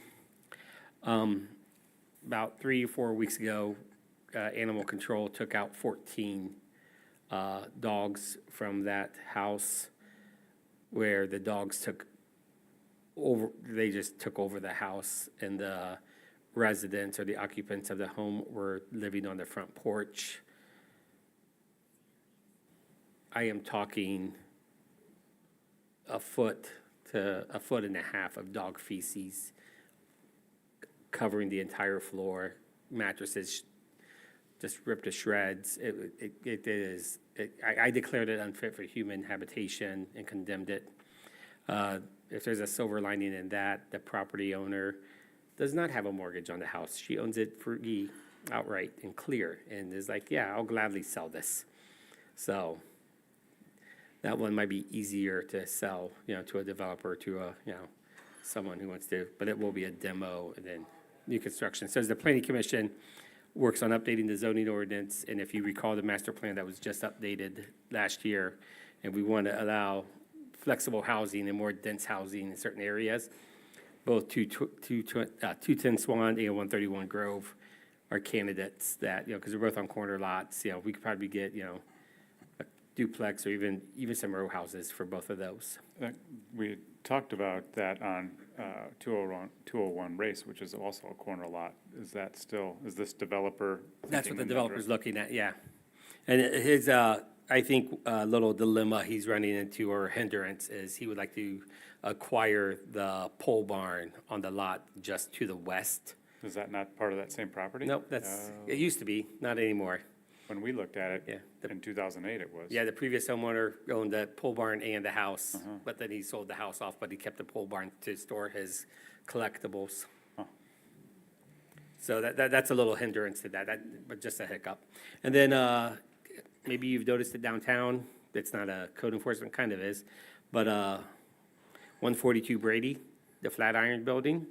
About 3 or 4 weeks ago, animal control took out 14 dogs from that house, where the dogs just took over the house, and the residents or the occupants of the home were living on the front porch. I am talking a foot to a foot and a half of dog feces covering the entire floor, mattresses just ripped to shreds. I declared it unfit for human habitation and condemned it. If there's a silver lining in that, the property owner does not have a mortgage on the house. She owns it free, outright and clear, and is like, yeah, I'll gladly sell this. So that one might be easier to sell, to a developer, to a, someone who wants to, but it will be a demo and then new construction. So as the planning commission, works on updating the zoning ordinance, and if you recall the master plan that was just updated last year, and we want to allow flexible housing and more dense housing in certain areas. Both 210 Swan and 131 Grove are candidates that, because they're both on corner lots, we could probably get, a duplex or even some row houses for both of those. We talked about that on 201 Race, which is also a corner lot. Is this developer? That's what thinking the in that developer's direction? looking at, yeah. And his, I think, little dilemma he's running into or hindrance is he would like to acquire the pole barn on the lot just to the west. Is that not part of that same property? Nope, it used to be, not anymore. When we looked at it, Yeah. in 2008 it was. Yeah, the previous homeowner owned the pole barn and the house, but then he sold the house off, but he kept the pole barn to store his collectibles. Huh. So that's a little hindrance to that, but just a hiccup. And then, maybe you've noticed it downtown, it's not a code enforcement, kind of is, but, 142 Brady, the Flatiron Building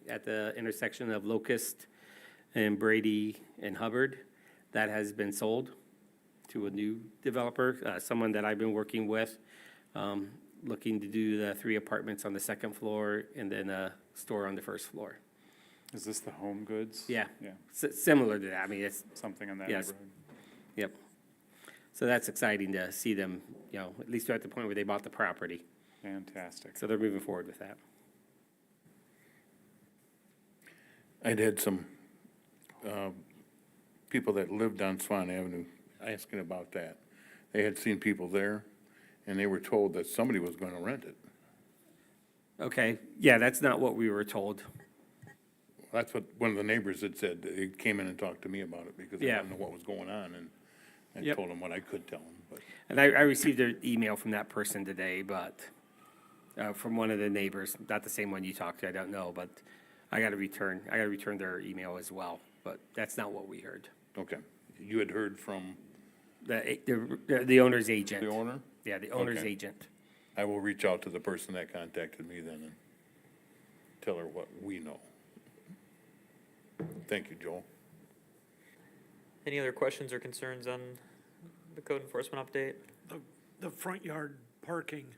at the intersection of Locust and Brady and Hubbard, that has been sold to a new developer, someone that I've been working with, looking to do the 3 apartments on the second floor and then a store on the first floor. Is this the Home Goods? Yeah. Yeah, Similar to that, I mean, it's, something in that Yes. neighborhood. yep. So that's exciting to see them, at least they're at the point where they bought the property. Fantastic. So they're moving forward with that. I'd had some people that lived on Swan Avenue asking about that. They had seen people there, and they were told that somebody was going to rent it. Okay, yeah, that's not what we were told. That's what one of the neighbors had said. They came in and talked to me about it because they Yeah. didn't know what was going on, and I Yep. told them what I could tell them, but. And I received an email from that person today, but, from one of the neighbors, not the same one you talked to, I don't know, but I gotta return their email as well, but that's not what we heard. Okay. You had heard from The owner's agent. the owner? Yeah, the owner's Okay. agent. I will reach out to the person that contacted me then and tell her what we know. Thank you, Joel. Any other questions or concerns on the code enforcement update? The front yard parking,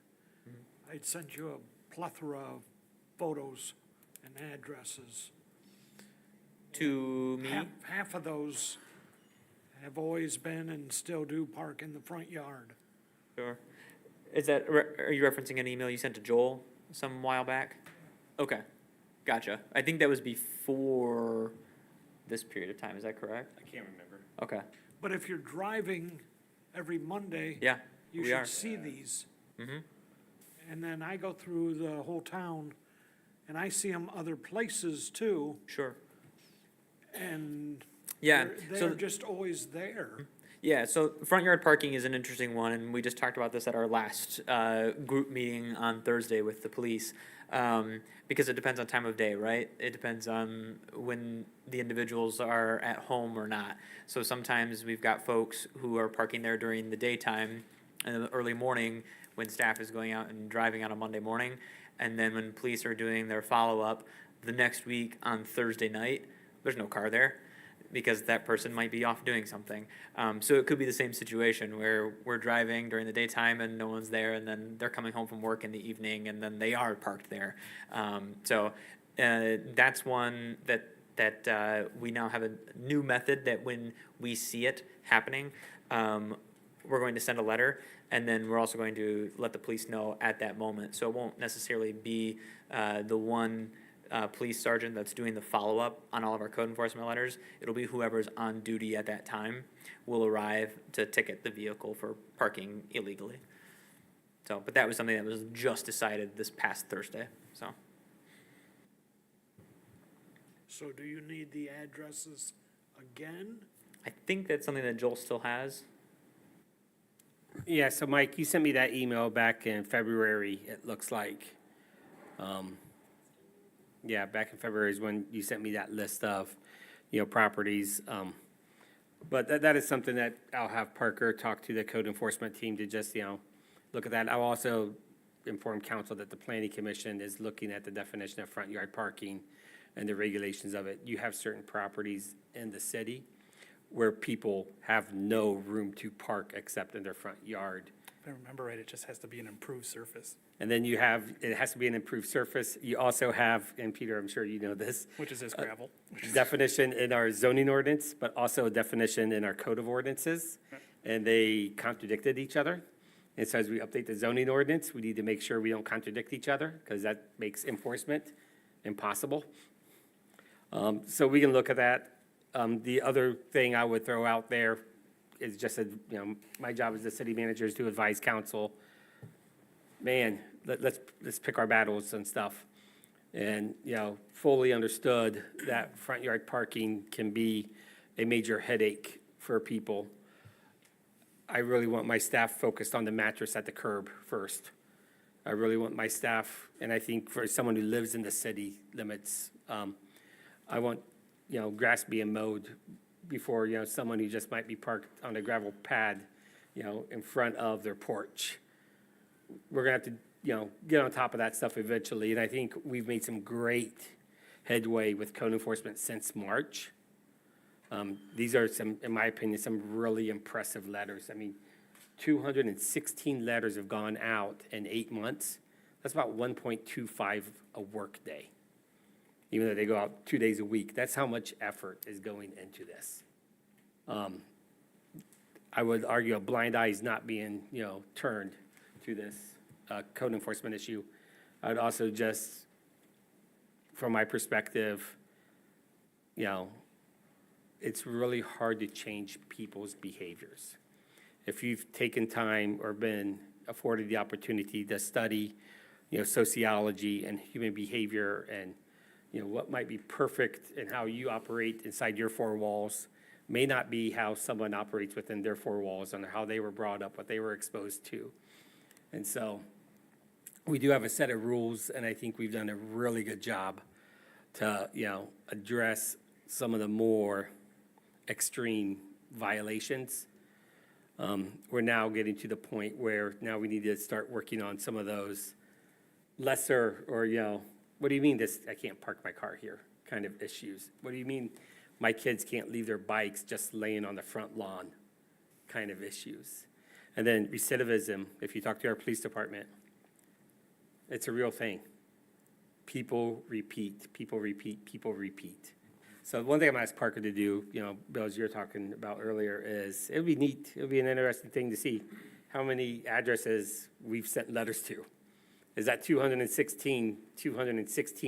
I'd sent you a plethora of photos and addresses. To me? Half of those have always been and still do park in the front yard. Sure. Are you referencing an email you sent to Joel some while back? Okay, gotcha. I think that was before this period of time, is that correct? I can't remember. Okay, But if you're driving every Monday, yeah, you we are. should see these. Mm-hmm. And then I go through the whole town and I see them other places too, Sure. and Yeah, they're just always there. Yeah, so front yard parking is an interesting one, and we just talked about this at our last group meeting on Thursday with the police, because it depends on time of day, right? It depends on when the individuals are at home or not. So sometimes we've got folks who are parking there during the daytime in the early morning when staff is going out and driving on a Monday morning, and then when police are doing their follow-up the next week on Thursday night, there's no car there, because that person might be off doing something. So it could be the same situation where we're driving during the daytime and no one's there, and then they're coming home from work in the evening, and then they are parked there. So that's one that we now have a new method that when we see it happening, we're going to send a letter, and then we're also going to let the police know at that moment. So it won't necessarily be the one police sergeant that's doing the follow-up on all of our code enforcement letters. It'll be whoever's on duty at that time will arrive to ticket the vehicle for parking illegally. So, but that was something that was just decided this past Thursday, so. So do you need the addresses again? I think that's something that Joel still has. Yeah, so Mike, you sent me that email back in February, it looks like. Yeah, back in February is when you sent me that list of, properties. But that is something that I'll have Parker talk to the code enforcement team to just, look at that. I'll also inform council that the planning commission is looking at the definition of front yard parking and the regulations of it. You have certain properties in the city where people have no room to park except in their front yard. If I remember right, it just has to be an improved surface, And then you have, it has to be an improved surface. You also have, and Peter, I'm sure you know this, which is this gravel. definition in our zoning ordinance, but also a definition in our code of ordinances, and they contradicted each other. And so as we update the zoning ordinance, we need to make sure we don't contradict each other, because that makes enforcement impossible. So we can look at that. The other thing I would throw out there is just, my job as the city manager is to advise council. Man, let's pick our battles and stuff. And, fully understood that front yard parking can be a major headache for people. I really want my staff focused on the mattress at the curb first. I really want my staff, and I think for someone who lives in the city limits, I want, grass being mowed before, someone who just might be parked on a gravel pad, in front of their porch. We're gonna have to, get on top of that stuff eventually, and I think we've made some great headway with code enforcement since March. These are some, in my opinion, some really impressive letters. I mean, 216 letters have gone out in 8 months. That's about 1.25 a workday, even though they go out 2 days a week. That's how much effort is going into this. I would argue a blind eye is not being, turned to this code enforcement issue. I'd also just, from my perspective, it's really hard to change people's behaviors. If you've taken time or been afforded the opportunity to study, sociology and human behavior and, what might be perfect and how you operate inside your four walls may not be how someone operates within their four walls and how they were brought up, what they were exposed to. And so we do have a set of rules, and I think we've done a really good job to, address some of the more extreme violations. We're now getting to the point where now we need to start working on some of those lesser or, what do you mean this, I can't park my car here kind of issues? What do you mean my kids can't leave their bikes just laying on the front lawn kind of issues? And then recidivism, if you talk to our police department, it's a real thing. People repeat, people repeat, people repeat. So one thing I'm gonna ask Parker to do, Bill, as you were talking about earlier, is it would be neat, it would be an interesting thing to see how many addresses we've sent letters to. Is that 216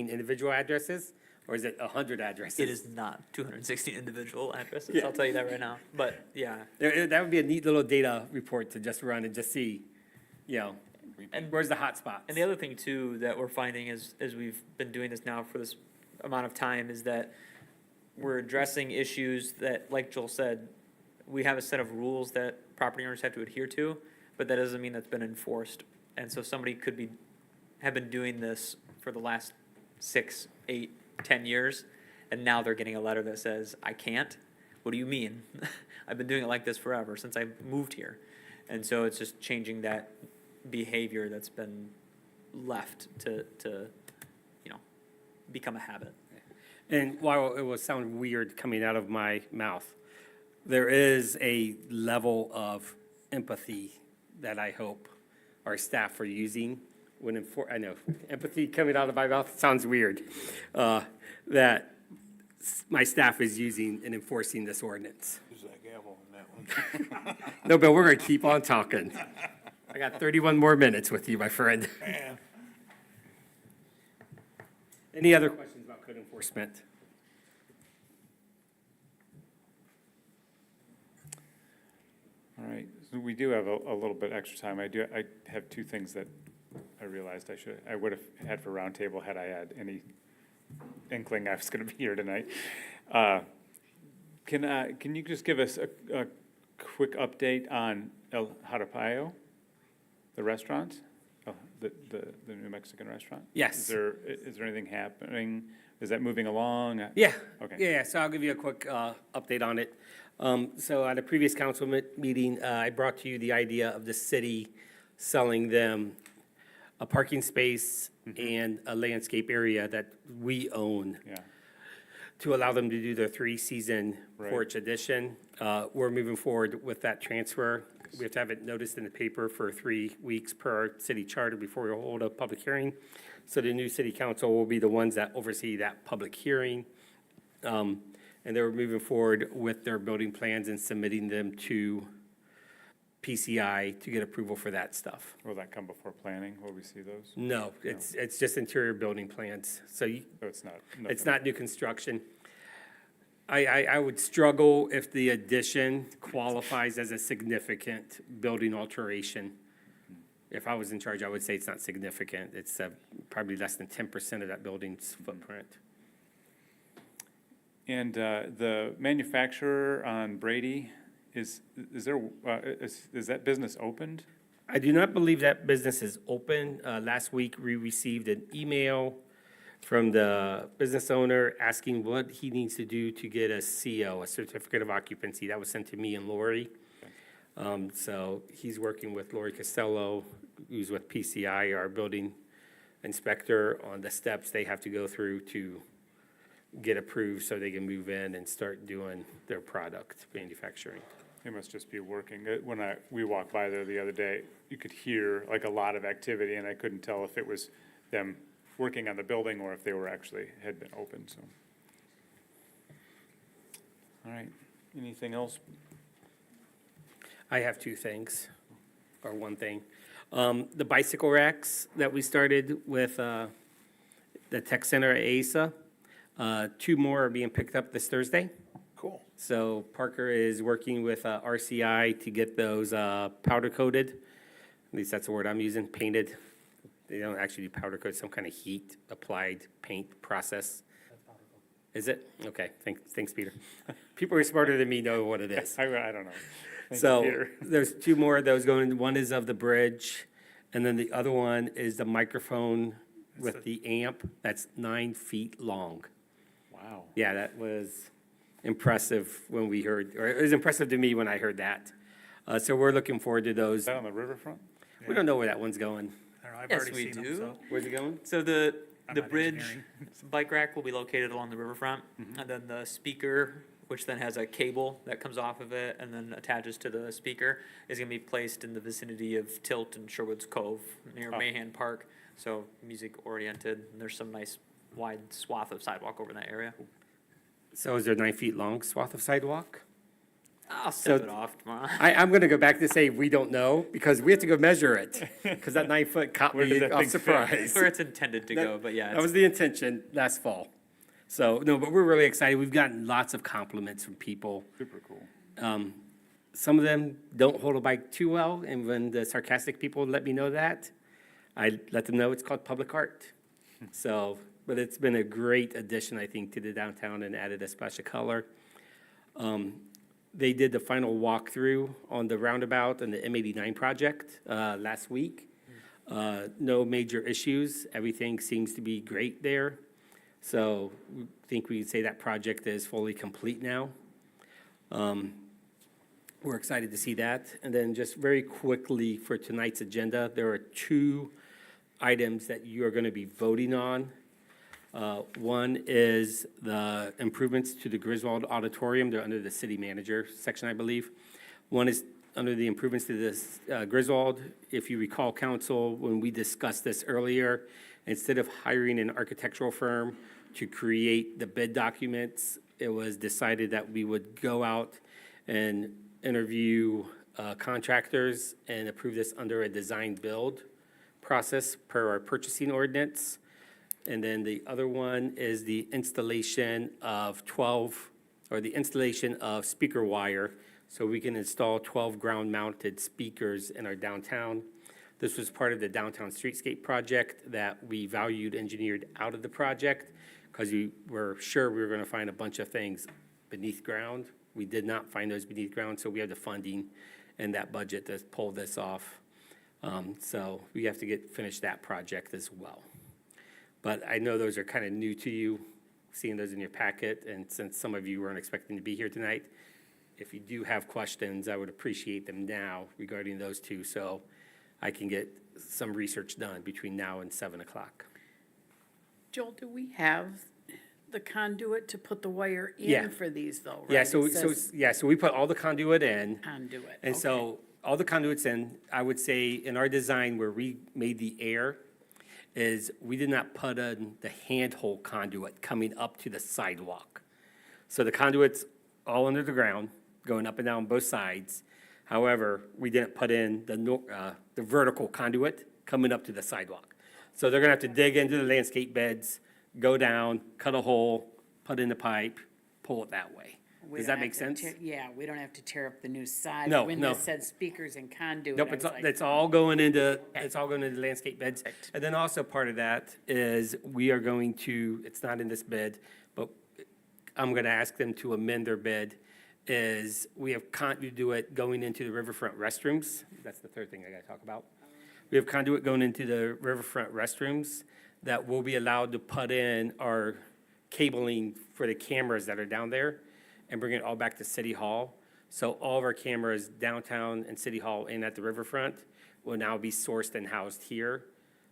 individual addresses, or is it 100 addresses? It is not 216 individual addresses, I'll tell you that right now, but yeah. That would be a neat little data report to just run and just see, And where's the hot spots? And the other thing too that we're finding is, as we've been doing this now for this amount of time, is that we're addressing issues that, like Joel said, we have a set of rules that property owners have to adhere to, but that doesn't mean that's been enforced. And so somebody could have been doing this for the last 6, 8, 10 years, and now they're getting a letter that says, I can't. What do you mean? I've been doing it like this forever, since I moved here. And so it's just changing that behavior that's been left to become a habit. And while it will sound weird coming out of my mouth, there is a level of empathy that I hope our staff are using when I know empathy coming out of my mouth sounds weird, that my staff is using in enforcing this ordinance. Who's that gavel on that one? No, Bill, we're gonna keep on talking. I got 31 more minutes with you, my friend. Man. Any other questions about code enforcement? All right, so we do have a little bit extra time. I have two things that I realized I would have had for roundtable had I had any inkling I was gonna be here tonight. Can you just give us a quick update on El Jarapayo, the restaurant? The New Mexican restaurant? Yes. Is there anything happening? Is that moving along? Yeah. Okay. Yeah, so I'll give you a quick update on it. So at a previous council meeting, I brought to you the idea of the city selling them a parking space and a landscape area that we own. Yeah. to allow them to do their 3-season Right. porch addition. We're moving forward with that transfer. We have to have it noticed in the paper for 3 weeks per our city charter before we hold a public hearing. So the new city council will be the ones that oversee that public hearing. And they're moving forward with their building plans and submitting them to PCI to get approval for that stuff. Will that come before planning? Will we see those? No, it's just interior building plans. So So it's not? it's not new construction. I would struggle if the addition qualifies as a significant building alteration. If I was in charge, I would say it's not significant. It's probably less than 10% of that building's footprint. And the manufacturer on Brady, is that business opened? I do not believe that business is open. Last week, we received an email from the business owner asking what he needs to do to get a CO, a certificate of occupancy. That was sent to me and Lori. So he's working with Lori Costello, who's with PCI, our building inspector, on the steps they have to go through to get approved so they can move in and start doing their product manufacturing. It must just be working. When we walked by there the other day, you could hear like a lot of activity, and I couldn't tell if it was them working on the building or if they were actually had been open, so. All right, anything else? I have 2 things, or 1 thing. The bicycle racks that we started with the tech center at ASA, 2 more are being picked up this Thursday. Cool. So Parker is working with RCI to get those powder coated. At least that's the word I'm using, painted. They don't actually do powder coat, some kind of heat applied paint process. Is it? Okay, thanks, Peter. People who are smarter than me know what it is. I don't know. Thank you, So Peter. there's 2 more of those going. One is of the bridge, and then the other one is the microphone with the amp that's 9 feet long. Wow. Yeah, that was impressive when we heard, or it was impressive to me when I heard that. So we're looking forward to those. Is that on the riverfront? We don't know where that one's going. I don't know, I've Yes, already we seen do. them, so. Where's it going? So the I'm not bridge engineering. bike rack will be located along the riverfront, and then the speaker, which then has a cable that comes off of it and then attaches to the speaker, is gonna be placed in the vicinity of Tilt and Sherwood's Cove near Oh. Mahan Park. So music oriented, and there's some nice wide swath of sidewalk over in that area. So is there 9 feet long swath of sidewalk? I'll So- step it off tomorrow. I'm gonna go back to say we don't know, because we have to go measure it, because that 9 foot caught Where does me that off thing fit? surprise. Where it's intended to go, but yeah, That it's, was the intention last fall. So, no, but we're really excited. We've gotten lots of compliments from people. Super cool. Some of them don't hold a bike too well, and when the sarcastic people let me know that, I let them know it's called public art. So, but it's been a great addition, I think, to the downtown and added a splash of color. They did the final walkthrough on the roundabout and the M89 project last week. No major issues. Everything seems to be great there. So we think we can say that project is fully complete now. We're excited to see that. And then just very quickly for tonight's agenda, there are 2 items that you are going to be voting on. One is the improvements to the Griswold Auditorium. They're under the city manager section, I believe. One is under the improvements to this Griswold. If you recall, council, when we discussed this earlier, instead of hiring an architectural firm to create the bid documents, it was decided that we would go out and interview contractors and approve this under a design build process per our purchasing ordinance. And then the other one is the installation of the installation of speaker wire, so we can install 12 ground-mounted speakers in our downtown. This was part of the downtown streetscape project that we valued engineered out of the project, because we were sure we were gonna find a bunch of things beneath ground. We did not find those beneath ground, so we have the funding and that budget to pull this off. So we have to finish that project as well. But I know those are kind of new to you, seeing those in your packet, and since some of you weren't expecting to be here tonight, if you do have questions, I would appreciate them now regarding those 2, so I can get some research done between now and 7 o'clock. Joel, do we have the conduit to put the wire Yeah. in for these though, right? Yeah, It so says so we put all the conduit in. Conduit. And okay. so all the conduits in, I would say in our design where we made the air is we did not put in the handhold conduit coming up to the sidewalk. So the conduit's all under the ground, going up and down both sides. However, we didn't put in the vertical conduit coming up to the sidewalk. So they're gonna have to dig into the landscape beds, go down, cut a hole, put in the pipe, pull it that way. We Does don't that make have to sense? Yeah, we don't have to tear up the new side. No, When no. this said speakers and conduit, Nope, I was like, it's all going into, it's all going into landscape beds. And then also part of that is we are going to, it's not in this bid, but I'm gonna ask them to amend their bid, is we have conduit going into the riverfront restrooms. That's the third thing I gotta talk about. We have conduit going into the riverfront restrooms that will be allowed to put in our cabling for the cameras that are down there and bring it all back to City Hall. So all of our cameras downtown and City Hall and at the riverfront will now be sourced and housed here.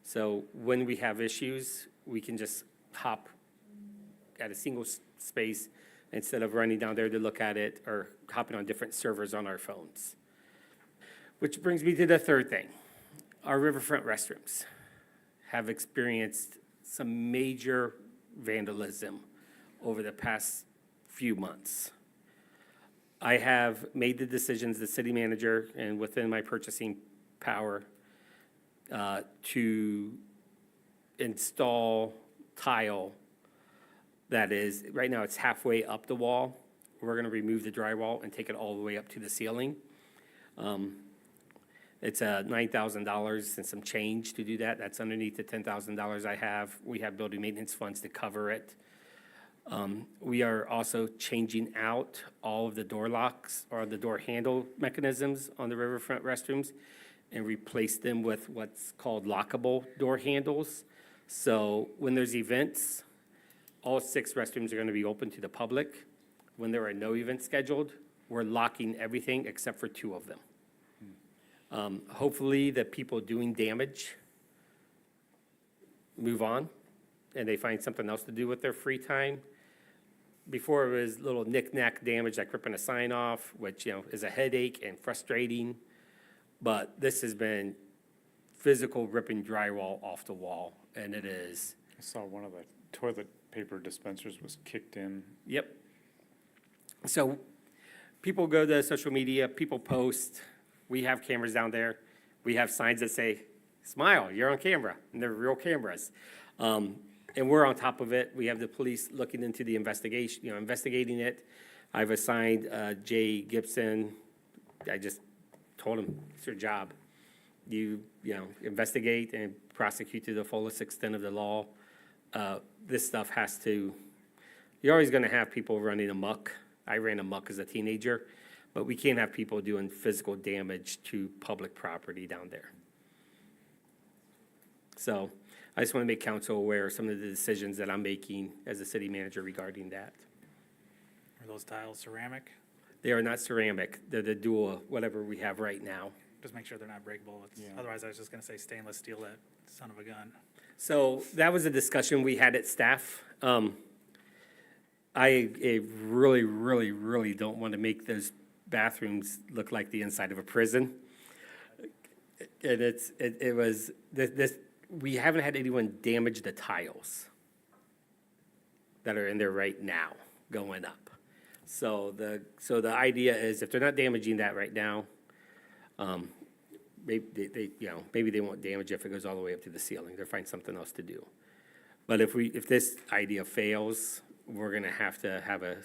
So when we have issues, we can just hop at a single space instead of running down there to look at it or hopping on different servers on our phones. Which brings me to the third thing. Our riverfront restrooms have experienced some major vandalism over the past few months. I have made the decisions, the city manager, and within my purchasing power, to install tile that is, right now it's halfway up the wall. We're gonna remove the drywall and take it all the way up to the ceiling. It's $9,000 and some change to do that. That's underneath the $10,000 I have. We have building maintenance funds to cover it. We are also changing out all of the door locks or the door handle mechanisms on the riverfront restrooms and replace them with what's called lockable door handles. So when there's events, all 6 restrooms are gonna be open to the public. When there are no events scheduled, we're locking everything except for 2 of them. Hopefully the people doing damage move on and they find something else to do with their free time. Before it was little knick-knack damage like ripping a sign off, which, you know, is a headache and frustrating. But this has been physical ripping drywall off the wall, and it is. I saw one of the toilet paper dispensers was kicked in. Yep. So people go to social media, people post. We have cameras down there. We have signs that say, smile, you're on camera, and they're real cameras. And we're on top of it. We have the police looking into the investigation, you know, investigating it. I've assigned Jay Gibson. I just told him, it's your job. You know, investigate and prosecute to the fullest extent of the law. This stuff has to, you're always gonna have people running amok. I ran amok as a teenager, but we can't have people doing physical damage to public property down there. So I just want to make council aware of some of the decisions that I'm making as a city manager regarding that. Are those tiles ceramic? They are not ceramic. They're the dual, whatever we have right now. Just make sure they're not breakable. Otherwise, I was just gonna say stainless steel, that son of a gun. So that was a discussion we had at staff. I really, really, really don't want to make those bathrooms look like the inside of a prison. And it was, we haven't had anyone damage the tiles that are in there right now going up. So the idea is if they're not damaging that right now, maybe they won't damage it if it goes all the way up to the ceiling. They'll find something else to do. But if this idea fails, we're gonna have to have a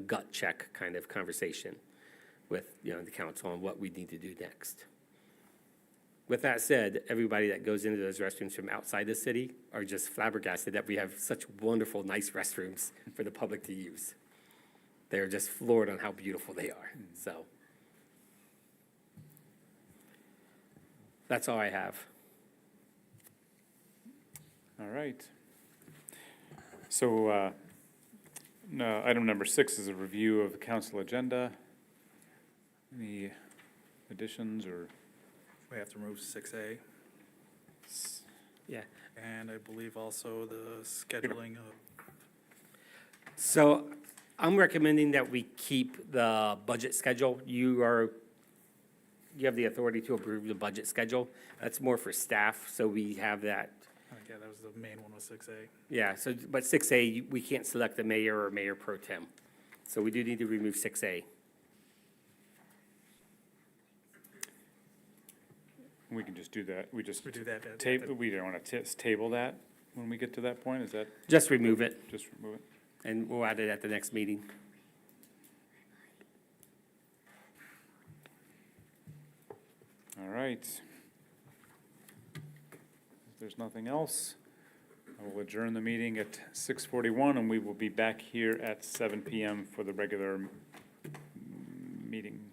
gut check kind of conversation with, the council on what we need to do next. With that said, everybody that goes into those restrooms from outside the city are just flabbergasted that we have such wonderful, nice restrooms for the public to use. They're just floored on how beautiful they are, so. That's all I have. All right. So, item number 6 is a review of the council agenda. Any additions or? We have to remove 6A. Yeah, And I believe also the scheduling of, So I'm recommending that we keep the budget schedule. You have the authority to approve the budget schedule. That's more for staff, so we have that. yeah, that was the main one was 6A. Yeah, so, but 6A, we can't select the mayor or mayor pro tem. So we do need to remove 6A. We can just do that. We just We do that at- table, we don't want to table that when we get to that point, is that, Just remove it, just remove it? and we'll add it at the next meeting. All right. If there's nothing else, I will adjourn the meeting at 6:41, and we will be back here at 7 PM for the regular meeting.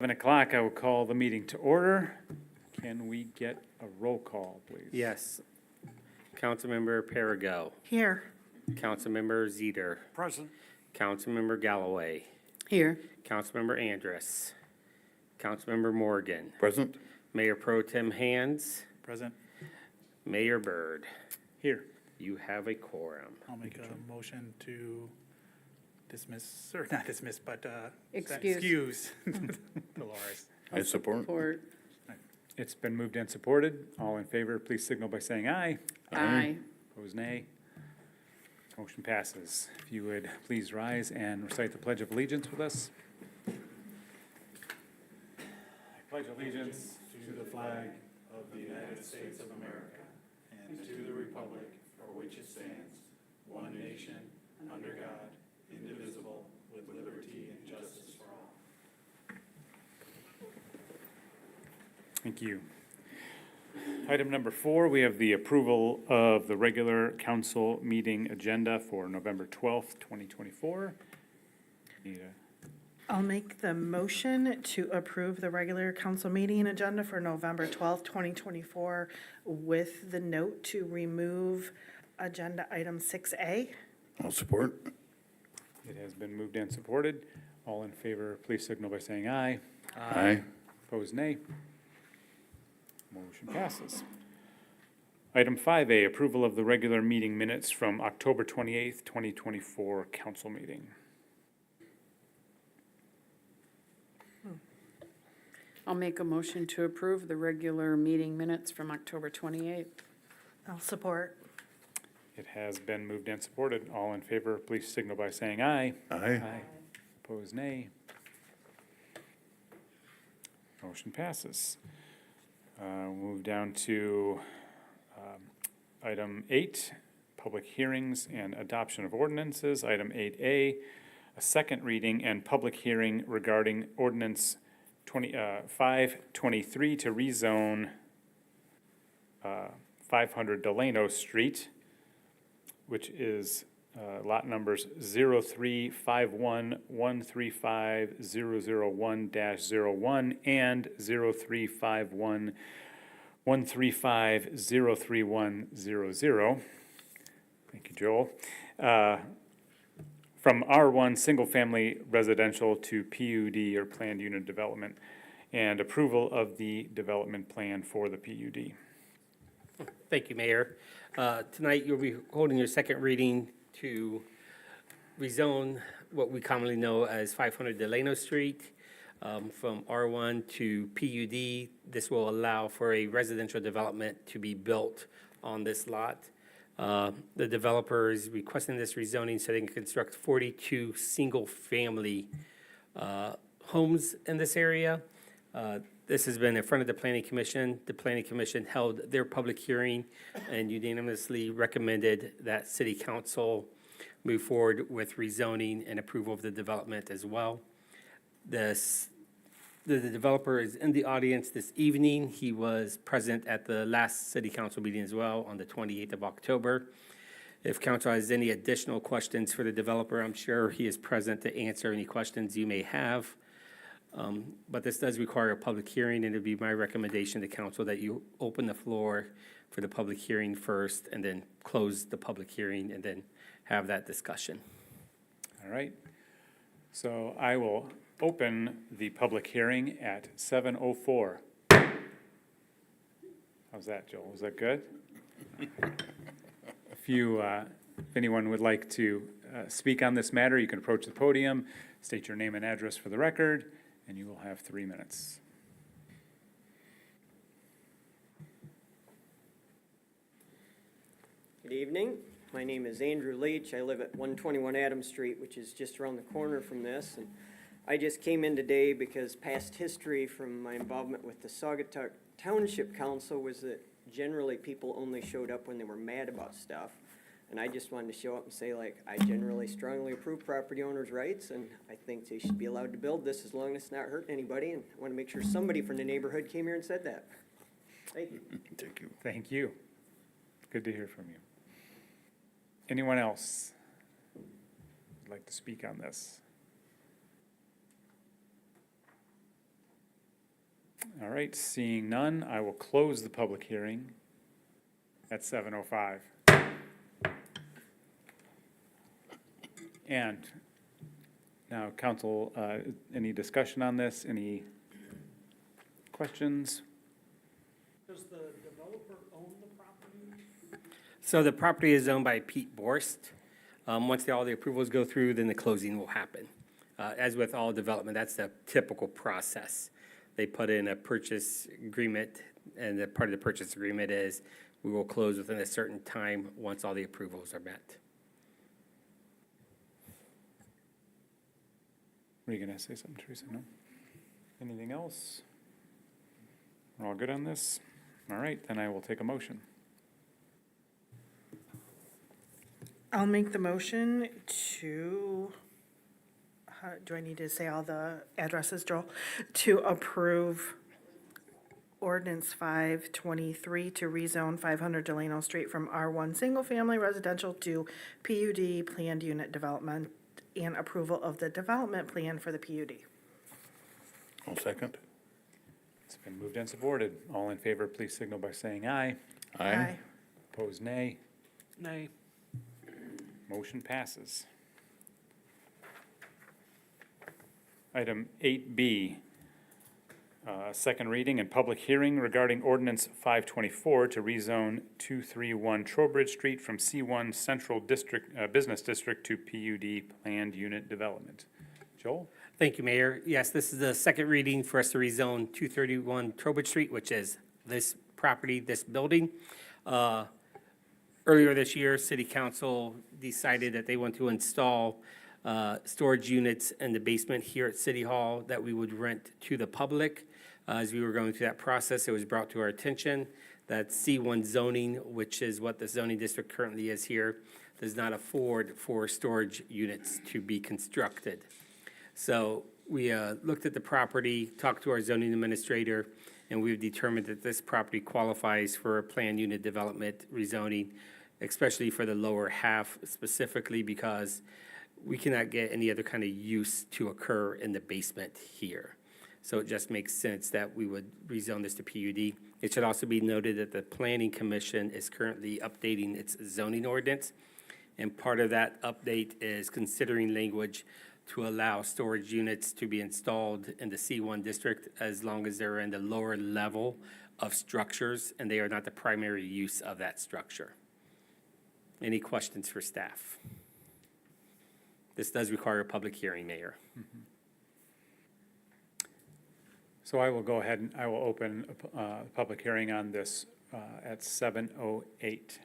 7:00, I will call the meeting to order. Can we get a roll call, please? Yes. Councilmember Perigo. Here. Councilmember Zeter. Present. Councilmember Galloway. Here. Councilmember Andrus. Councilmember Morgan. Present? Mayor Pro Tem Hands. Present. Mayor Byrd. Here. You have a quorum. I'll make a motion to dismiss, or not dismiss, but, Excuse. Dolores. I support. Support. It's been moved and supported. All in favor, please signal by saying aye. Aye. Opposed, nay. Motion passes. If you would please rise and recite the Pledge of Allegiance with us. I pledge allegiance To the flag of the United States of America and to the republic for which it stands, one nation, under God, indivisible, with liberty and justice for all. Thank you. Item number 4, we have the approval of the regular council meeting agenda for November 12th, 2024. Need a I'll make the motion to approve the regular council meeting agenda for November 12th, 2024, with the note to remove agenda item 6A. I'll support. It has been moved and supported. All in favor, please signal by saying aye. Aye. Opposed, nay. Motion passes. Item 5A, approval of the regular meeting minutes from October 28th, 2024 council meeting. I'll make a motion to approve the regular meeting minutes from October 28th. I'll support. It has been moved and supported. All in favor, please signal by saying aye. Aye. Opposed, nay. Motion passes. We'll move down to item 8, public hearings and adoption of ordinances. Item 8A, a second reading and public hearing regarding ordinance 523 to rezone 500 Delano Street, which is lot numbers 0351135001-01 and 035113503100. Thank you, Joel. From R1 Single Family Residential to PUD or Planned Unit Development, and approval of the development plan for the PUD. Thank you, Mayor. Tonight, you'll be holding your second reading to rezone what we commonly know as 500 Delano Street from R1 to PUD. This will allow for a residential development to be built on this lot. The developer is requesting this rezoning so they can construct 42 single-family homes in this area. This has been in front of the Planning Commission. The Planning Commission held their public hearing and unanimously recommended that City Council move forward with rezoning and approval of the development as well. The developer is in the audience this evening. He was present at the last City Council meeting as well on the 28th of October. If council has any additional questions for the developer, I'm sure he is present to answer any questions you may have. But this does require a public hearing, and it'd be my recommendation to council that you open the floor for the public hearing first, and then close the public hearing, and then have that discussion. All right. So I will open the public hearing at 7:04. How's that, Joel? Was that good? If anyone would like to speak on this matter, you can approach the podium, state your name and address for the record, and you will have 3 minutes. Good evening. My name is Andrew Leach. I live at 121 Adams Street, which is just around the corner from this. And I just came in today because past history from my involvement with the Saugatuck Township Council was that generally people only showed up when they were mad about stuff. And I just wanted to show up and say, like, I generally strongly approve property owners' rights, and I think they should be allowed to build this as long as it's not hurting anybody. And I want to make sure somebody from the neighborhood came here and said that. Thank you. Thank you. Thank you. Good to hear from you. Anyone else would like to speak on this? All right, seeing none, I will close the public hearing at 7:05. And now, council, any discussion on this? Any questions? Does the developer own the property? So the property is owned by Pete Borst. Once all the approvals go through, then the closing will happen. As with all development, that's the typical process. They put in a purchase agreement, and the part of the purchase agreement is we will close within a certain time once all the approvals are met. Were you gonna say something, Teresa? No? Anything else? We're all good on this? All right, then I will take a motion. I'll make the motion to, do I need to say all the addresses, Joel? To approve Ordinance 523 to rezone 500 Delano Street from R1 Single Family Residential to PUD Planned Unit Development and approval of the development plan for the PUD. I'll second. It's been moved and supported. All in favor, please signal by saying aye. Aye. Opposed, nay. Nay. Motion passes. Item 8B, second reading and public hearing regarding Ordinance 524 to rezone 231 Trowbridge Street from C1 Central District, Business District to PUD Planned Unit Development. Joel? Thank you, Mayor. Yes, this is the second reading for us to rezone 231 Trowbridge Street, which is this property, this building. Earlier this year, City Council decided that they want to install storage units in the basement here at City Hall that we would rent to the public. As we were going through that process, it was brought to our attention that C1 zoning, which is what the zoning district currently is here, does not afford for storage units to be constructed. So we looked at the property, talked to our zoning administrator, and we've determined that this property qualifies for a planned unit development rezoning, especially for the lower half specifically because we cannot get any other kind of use to occur in the basement here. So it just makes sense that we would rezone this to PUD. It should also be noted that the Planning Commission is currently updating its zoning ordinance. And part of that update is considering language to allow storage units to be installed in the C1 district as long as they're in the lower level of structures and they are not the primary use of that structure. Any questions for staff? This does require a public hearing, Mayor. So I will go ahead and I will open a public hearing on this at 7:08.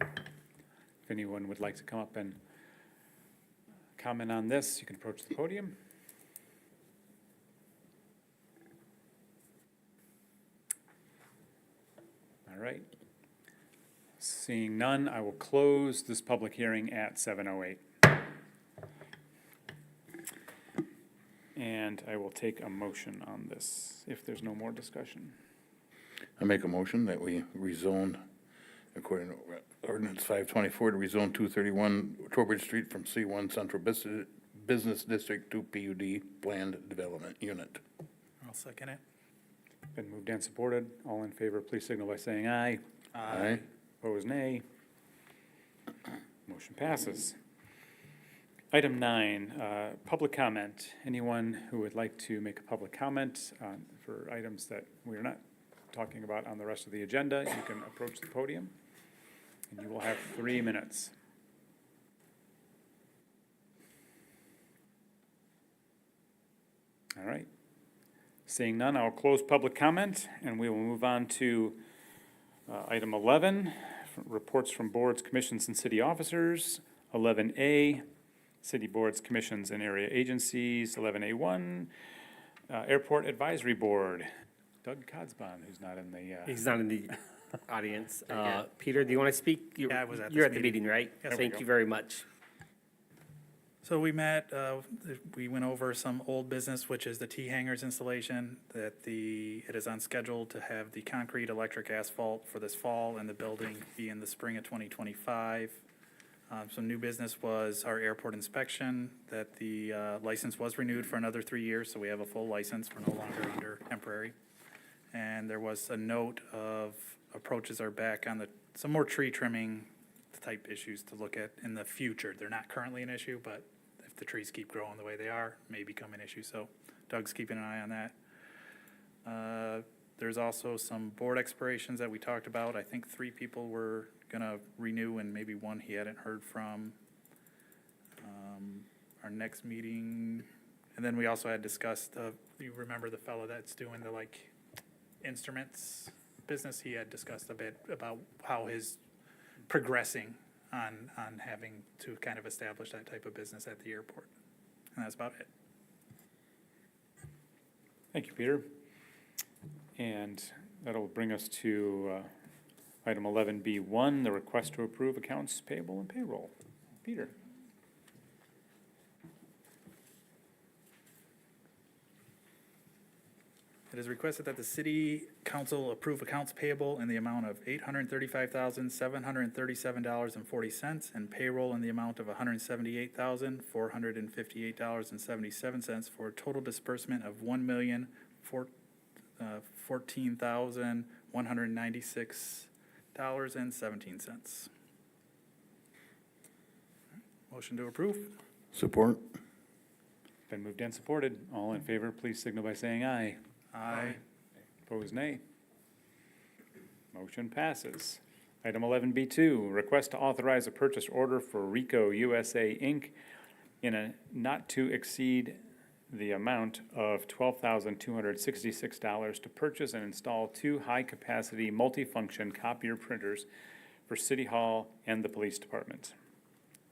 If anyone would like to come up and comment on this, you can approach the podium. All right. Seeing none, I will close this public hearing at 7:08. And I will take a motion on this, if there's no more discussion. I make a motion that we rezone, according to Ordinance 524, to rezone 231 Trowbridge Street from C1 Central Business District to PUD Planned Development Unit. I'll second it. Been moved and supported. All in favor, please signal by saying aye. Aye. Opposed, nay. Motion passes. Item 9, public comment. Anyone who would like to make a public comment for items that we are not talking about on the rest of the agenda, you can approach the podium, and you will have 3 minutes. All right. Seeing none, I will close public comment, and we will move on to item 11, reports from boards, commissions, and city officers. 11A, city boards, commissions, and area agencies. 11A1, airport advisory board. Doug Kadzban, who's not in the. He's not in the audience. Peter, do you want to speak? Yeah, I was at this You're at the meeting. meeting, right? Yes. Thank you very much. So we met, we went over some old business, which is the T-hangers installation, that it is on schedule to have the concrete, electric, asphalt for this fall and the building be in the spring of 2025. Some new business was our airport inspection, that the license was renewed for another 3 years, so we have a full license. We're no longer under temporary. And there was a note of approaches are back on some more tree trimming type issues to look at in the future. They're not currently an issue, but if the trees keep growing the way they are, may become an issue. So Doug's keeping an eye on that. There's also some board expirations that we talked about. I think 3 people were gonna renew and maybe 1 he hadn't heard from. Our next meeting, and then we also had discussed, you remember the fellow that's doing the instruments business? He had discussed a bit about how his progressing on having to kind of establish that type of business at the airport. And that's about it. Thank you, Peter. And that'll bring us to item 11B1, the request to approve accounts payable and payroll. Peter. It is requested that the city council approve accounts payable in the amount of $835,737.40 and payroll in the amount of $178,458.77 for a total disbursement of $1,014,196.17. Motion to approve. Support. Been moved and supported. All in favor, please signal by saying aye. Aye. Opposed, nay. Motion passes. Item 11B2, request to authorize a purchase order for Ricoh USA, Inc. in a not to exceed the amount of $12,266 to purchase and install 2 high-capacity multifunction copier printers for City Hall and the Police Department.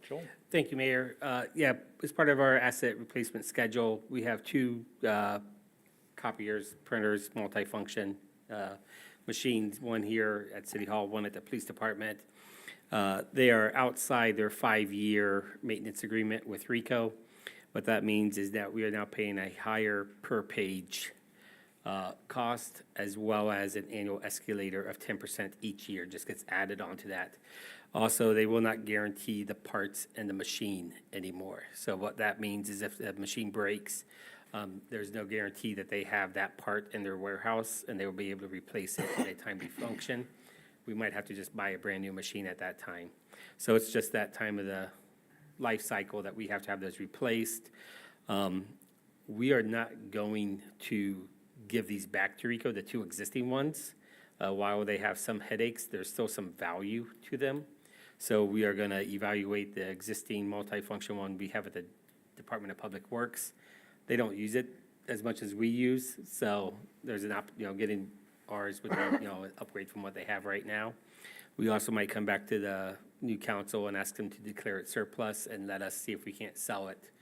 Joel? Thank you, Mayor. Yeah, as part of our asset replacement schedule, we have 2 copiers, printers, multifunction machines, one here at City Hall, one at the Police Department. They are outside their 5-year maintenance agreement with Ricoh. What that means is that we are now paying a higher per-page cost, as well as an annual escalator of 10% each year, just gets added onto that. Also, they will not guarantee the parts and the machine anymore. So what that means is if the machine breaks, there's no guarantee that they have that part in their warehouse and they will be able to replace it in a timely function. We might have to just buy a brand-new machine at that time. So it's just that time of the life cycle that we have to have those replaced. We are not going to give these back to Ricoh, the 2 existing ones. While they have some headaches, there's still some value to them. So we are going to evaluate the existing multifunction one we have at the Department of Public Works. They don't use it as much as we use, so there's an getting ours would be, an upgrade from what they have right now. We also might come back to the new council and ask them to declare it surplus and let us see if we can't sell it.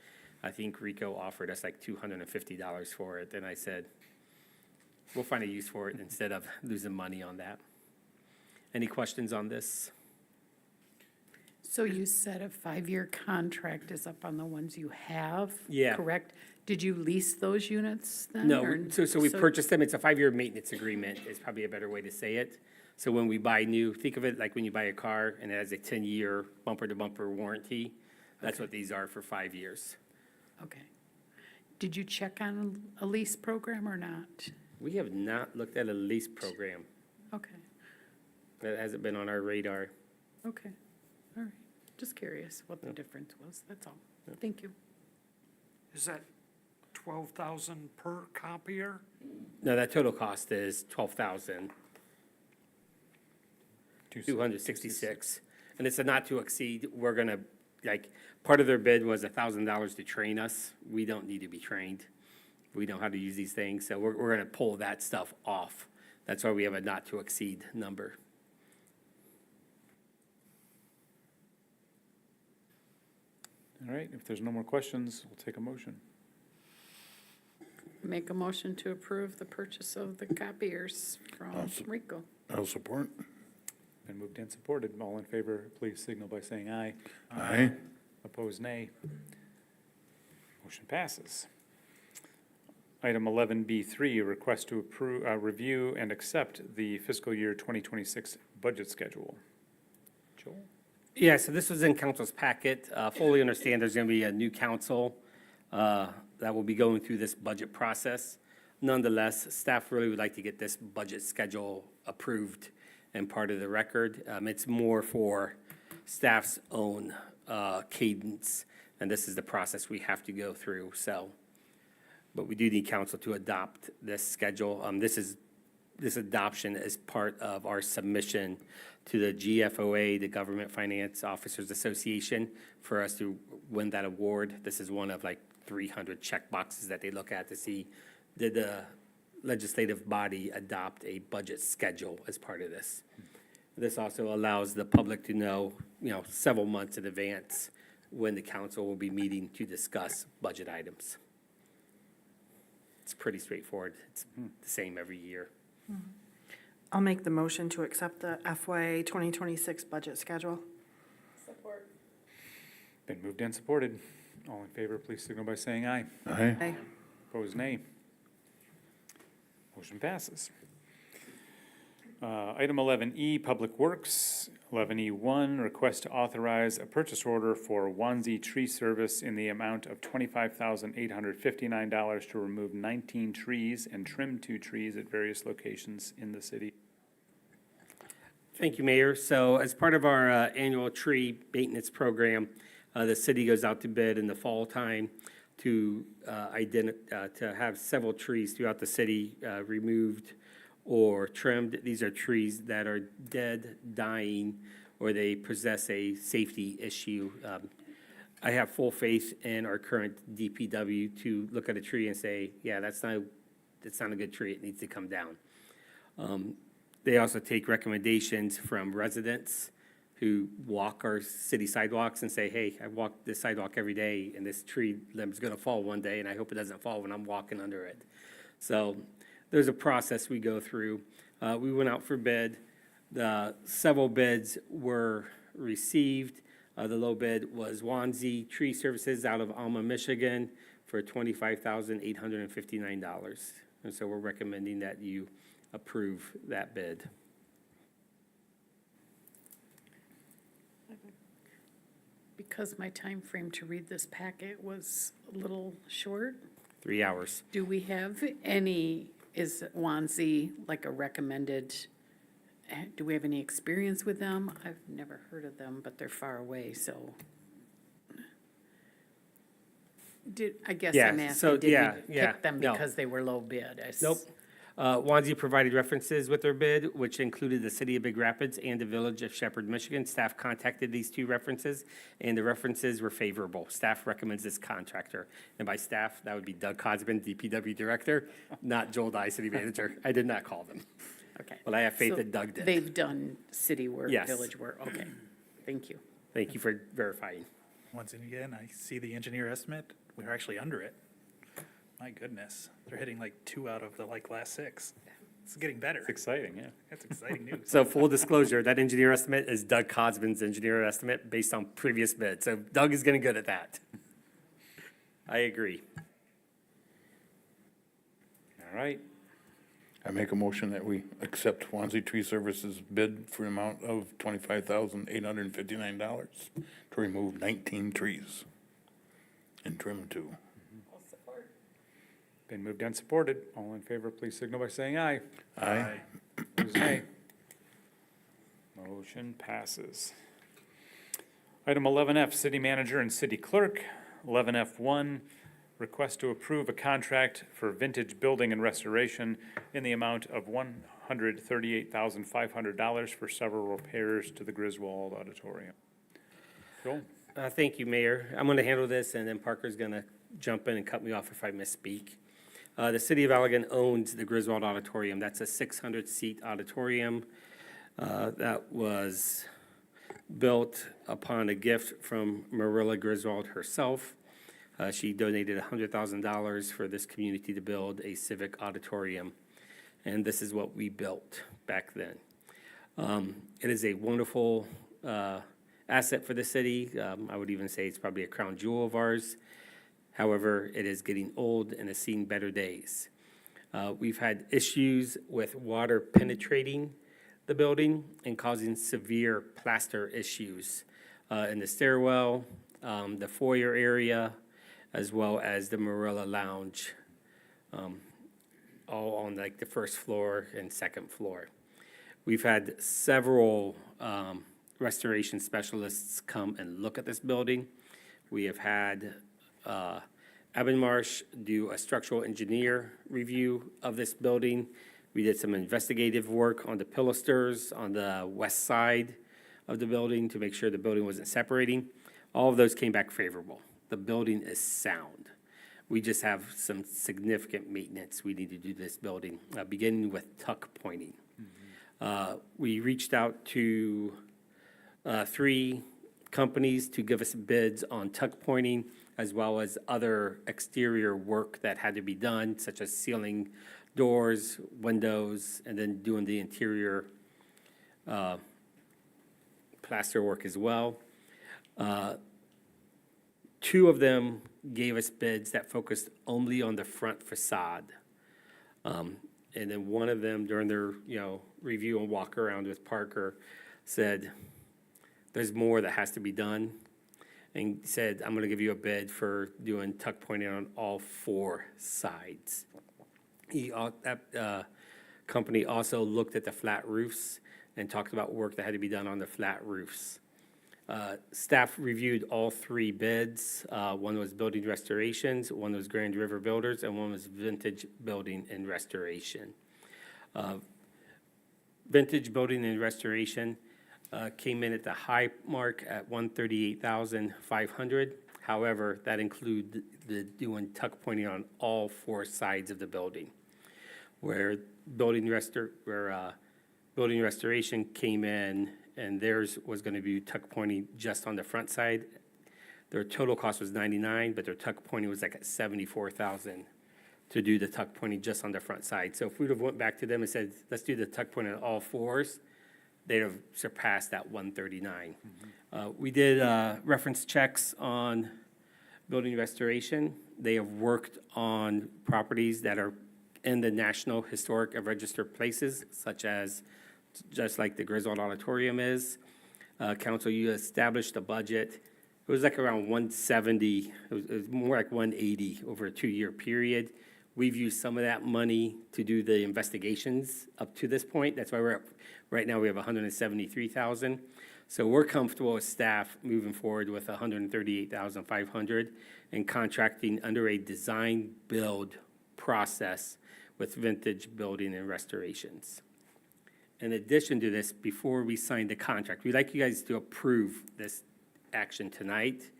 I think Ricoh offered us like $250 for it, and I said, we'll find a use for it instead of losing money on that. Any questions on this? So you said a 5-year contract is up on the ones you have? Yeah. Correct? Did you lease those units then? No, or- so we purchased them. It's a 5-year maintenance agreement is probably a better way to say it. So when we buy new, think of it like when you buy a car and it has a 10-year bumper-to-bumper warranty. That's what these are for 5 years. Okay. Did you check on a lease program or not? We have not looked at a lease program. Okay, That hasn't been on our radar. okay, all right. Just curious what the difference was, that's all. Thank you. Is that 12,000 per copier? No, that total cost is $12,266. And it's a not to exceed. We're gonna, part of their bid was $1,000 to train us. We don't need to be trained. We know how to use these things, so we're gonna pull that stuff off. That's why we have a not to exceed number. All right, if there's no more questions, we'll take a motion. Make a motion to approve the purchase of the copiers from Ricoh. I'll support. Been moved and supported. All in favor, please signal by saying aye. Aye. Opposed, nay. Motion passes. Item 11B3, request to approve, review and accept the fiscal year 2026 budget schedule. Joel? Yeah, so this was in council's packet. Fully understand there's going to be a new council that will be going through this budget process. Nonetheless, staff really would like to get this budget schedule approved and part of the record. It's more for staff's own cadence, and this is the process we have to go through, so. But we do need council to adopt this schedule. This adoption is part of our submission to the GFOA, the Government Finance Officers Association, for us to win that award. This is one of like 300 check boxes that they look at to see, did the legislative body adopt a budget schedule as part of this? This also allows the public to know, several months in advance when the council will be meeting to discuss budget items. It's pretty straightforward. It's the same every year. I'll make the motion to accept the FY 2026 budget schedule. Support. Been moved and supported. All in favor, please signal by saying aye. Aye. Aye. Opposed, nay. Motion passes. Item 11E, Public Works. 11E1, request to authorize a purchase order for Wonsey Tree Service in the amount of $25,859 to remove 19 trees and trim 2 trees at various locations in the city. Thank you, Mayor. So as part of our annual tree maintenance program, the city goes out to bid in the fall time to to have several trees throughout the city removed or trimmed. These are trees that are dead, dying, or they possess a safety issue. I have full faith in our current DPW to look at a tree and say, yeah, that's not a good tree, it needs to come down. They also take recommendations from residents who walk our city sidewalks and say, hey, I walk this sidewalk every day, and this tree limb's gonna fall one day, and I hope it doesn't fall when I'm walking under it. So there's a process we go through. We went out for bid. Several bids were received. The low bid was Wonsey Tree Services out of Alma, Michigan for $25,859. And so we're recommending that you approve that bid. Because my time frame to read this packet was a little short, 3 hours. do we have is Wonsey like a recommended, do we have any experience with them? I've never heard of them, but they're far away, so. I guess Yeah, I'm so, asking, did yeah, we yeah, pick them no. because they were low bid? Nope. Wonsey provided references with their bid, which included the city of Big Rapids and the village of Shepherd, Michigan. Staff contacted these 2 references, and the references were favorable. Staff recommends this contractor. And by staff, that would be Doug Kadzban, DPW Director, not Joel Dye, City Manager. I did not call them. Okay. But I have faith So that Doug did. They've done city work, Yes. village work, okay, thank you. Thank you for verifying. Once again, I see the engineer estimate, we're actually under it. My goodness, they're hitting like 2 out of the last 6. It's getting better. It's exciting, yeah. That's exciting news. So full disclosure, that engineer estimate is Doug Kadzban's engineer estimate based on previous bids. So Doug is getting good at that. I agree. All right. I make a motion that we accept Wonsey Tree Services bid for an amount of $25,859 to remove 19 trees and trim 2. Been moved and supported. All in favor, please signal by saying aye. Aye. Opposed, nay. Motion passes. Item 11F, City Manager and City Clerk. 11F1, request to approve a contract for vintage building and restoration in the amount of $138,500 for several repairs to the Griswold Auditorium. Joel? Thank you, Mayor. I'm going to handle this, and then Parker's going to jump in and cut me off if I misspeak. The City of Allegan owns the Griswold Auditorium. That's a 600-seat auditorium that was built upon a gift from Marilla Griswold herself. She donated $100,000 for this community to build a civic auditorium, and this is what we built back then. It is a wonderful asset for the city. I would even say it's probably a crown jewel of ours. However, it is getting old and has seen better days. We've had issues with water penetrating the building and causing severe plaster issues. in the stairwell, the foyer area, as well as the Marilla Lounge, all on like the first floor and second floor. We've had several restoration specialists come and look at this building. We have had Marsh do a structural engineer review of this building. We did some investigative work on the pilasters on the west side of the building to make sure the building wasn't separating. All of those came back favorable. The building is sound. We just have some significant maintenance we need to do to this building, beginning with tuck pointing. We reached out to 3 companies to give us bids on tuck pointing, as well as other exterior work that had to be done, such as sealing doors, windows, and then doing the interior plaster work as well. 2 of them gave us bids that focused only on the front facade. And then one of them, during their, review and walk around with Parker, said, there's more that has to be done, and said, I'm gonna give you a bid for doing tuck pointing on all 4 sides. That company also looked at the flat roofs and talked about work that had to be done on the flat roofs. Staff reviewed all 3 bids. One was Building Restorations, one was Grand River Builders, and one was Vintage Building and Restoration. Vintage Building and Restoration came in at the high mark at $138,500. However, that included the doing tuck pointing on all 4 sides of the building. Where Building Restoration came in, and theirs was gonna be tuck pointing just on the front side. Their total cost was $99,000, but their tuck pointing was like at $74,000 to do the tuck pointing just on the front side. So if we'd have went back to them and said, let's do the tuck pointing on all 4s, they'd have surpassed that $139,000. We did reference checks on Building Restoration. They have worked on properties that are in the National Historic and Registered Places, such as, just like the Griswold Auditorium is. Council, you established a budget. It was like around 170, it was more like 180 over a 2-year period. We've used some of that money to do the investigations up to this point. That's why we're up, right now we have 173,000. So we're comfortable with staff moving forward with 138,500 and contracting under a design build process with Vintage Building and Restorations. In addition to this, before we sign the contract, we'd like you guys to approve this action tonight.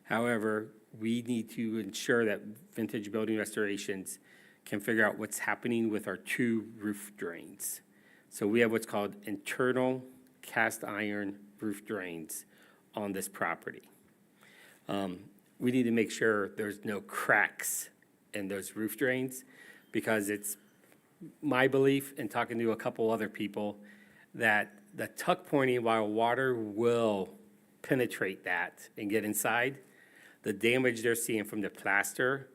However, we need to ensure that Vintage Building Restorations can figure out what's happening with our 2 roof drains. So we have what's called internal cast iron roof drains on this property. We need to make sure there's no cracks in those roof drains, because it's my belief, and talking to a couple other people, that the tuck pointing, while water will penetrate that and get inside, the damage they're seeing from the plaster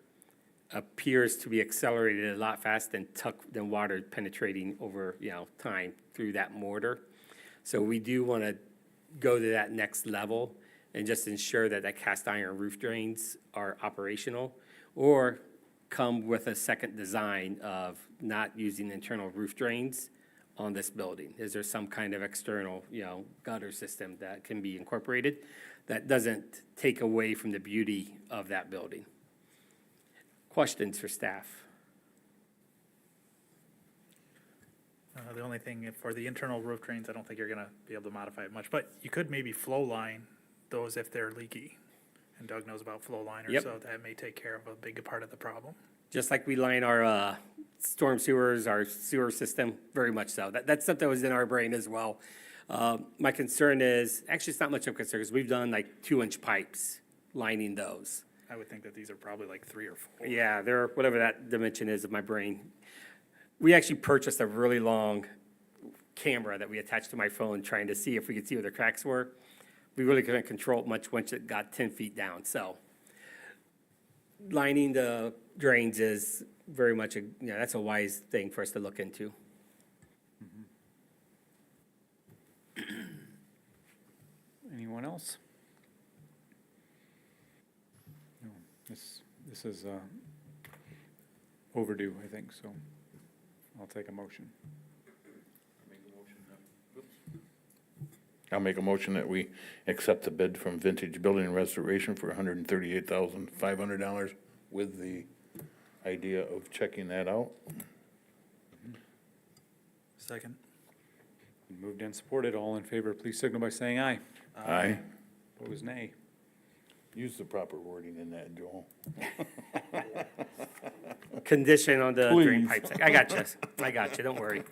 appears to be accelerated a lot faster than water penetrating over, time through that mortar. So we do want to go to that next level and just ensure that cast iron roof drains are operational, or come with a second design of not using internal roof drains on this building. Is there some kind of external, gutter system that can be incorporated that doesn't take away from the beauty of that building? Questions for staff? The only thing, for the internal roof drains, I don't think you're gonna be able to modify it much, but you could maybe flow line those if they're leaky. And Doug knows about flow liners, Yep. so that may take care of a big part of the problem. Just like we line our storm sewers, our sewer system, very much so. That's something that was in our brain as well. My concern is, actually, it's not much of a concern, because we've done like 2-inch pipes lining those. I would think that these are probably like 3 or 4. Yeah, they're, whatever that dimension is of my brain. We actually purchased a really long camera that we attached to my phone, trying to see if we could see where the cracks were. We really couldn't control it much once it got 10 feet down, so. Lining the drains is very much that's a wise thing for us to look into. Anyone else? This is overdue, I think, so I'll take a motion. I'll make a motion that we accept the bid from Vintage Building and Restoration for $138,500 with the idea of checking that out. Second. Moved and supported. All in favor, please signal by saying aye. Aye. Opposed, nay. Use the proper wording in that, Joel. Condition on the drain Please. pipes. I got you, don't worry.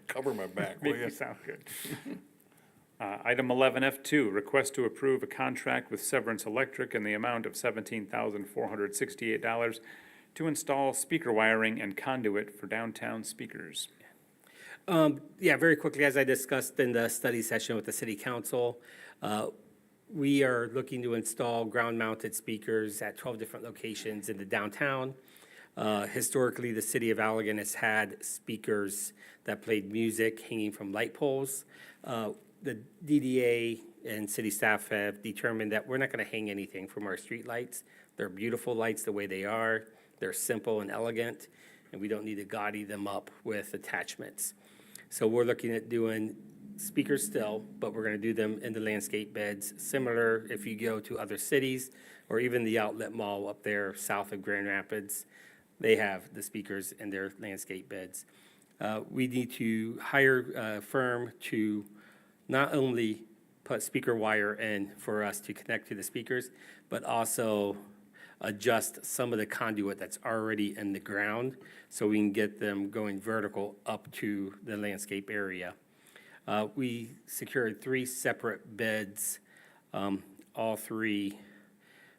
Cover my back, will Make you? me sound good. Item 11F2, request to approve a contract with Severance Electric in the amount of $17,468 to install speaker wiring and conduit for downtown speakers. Yeah, very quickly, as I discussed in the study session with the city council, we are looking to install ground-mounted speakers at 12 different locations in the downtown. Historically, the city of Allegan has had speakers that played music hanging from light poles. The DDA and city staff have determined that we're not going to hang anything from our street lights. They're beautiful lights the way they are. They're simple and elegant, and we don't need to gaudy them up with attachments. So we're looking at doing speakers still, but we're going to do them in the landscape beds, similar if you go to other cities or even the outlet mall up there south of Grand Rapids. They have the speakers in their landscape beds. We need to hire a firm to not only put speaker wire in for us to connect to the speakers, but also adjust some of the conduit that's already in the ground so we can get them going vertical up to the landscape area. We secured 3 separate bids. All 3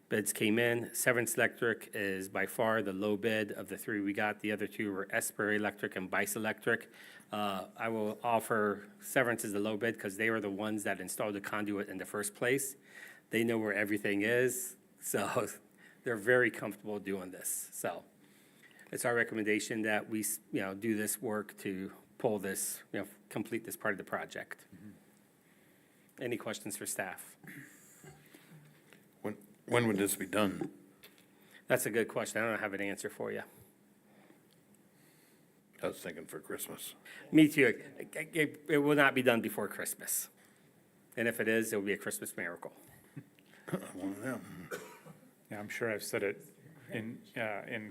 bids came in. Severance Electric is by far the low bid of the 3 we got. The other 2 were Esper Electric and Bice Electric. I will offer Severance as the low bid because they were the ones that installed the conduit in the first place. They know where everything is, so they're very comfortable doing this. So it's our recommendation that we, do this work to pull this, complete this part of the project. Any questions for staff? When would this be done? That's a good question. I don't have an answer for you. I was thinking for Christmas. Me too. It will not be done before Christmas. And if it is, it will be a Christmas miracle. One of them. Yeah, I'm sure I've said it in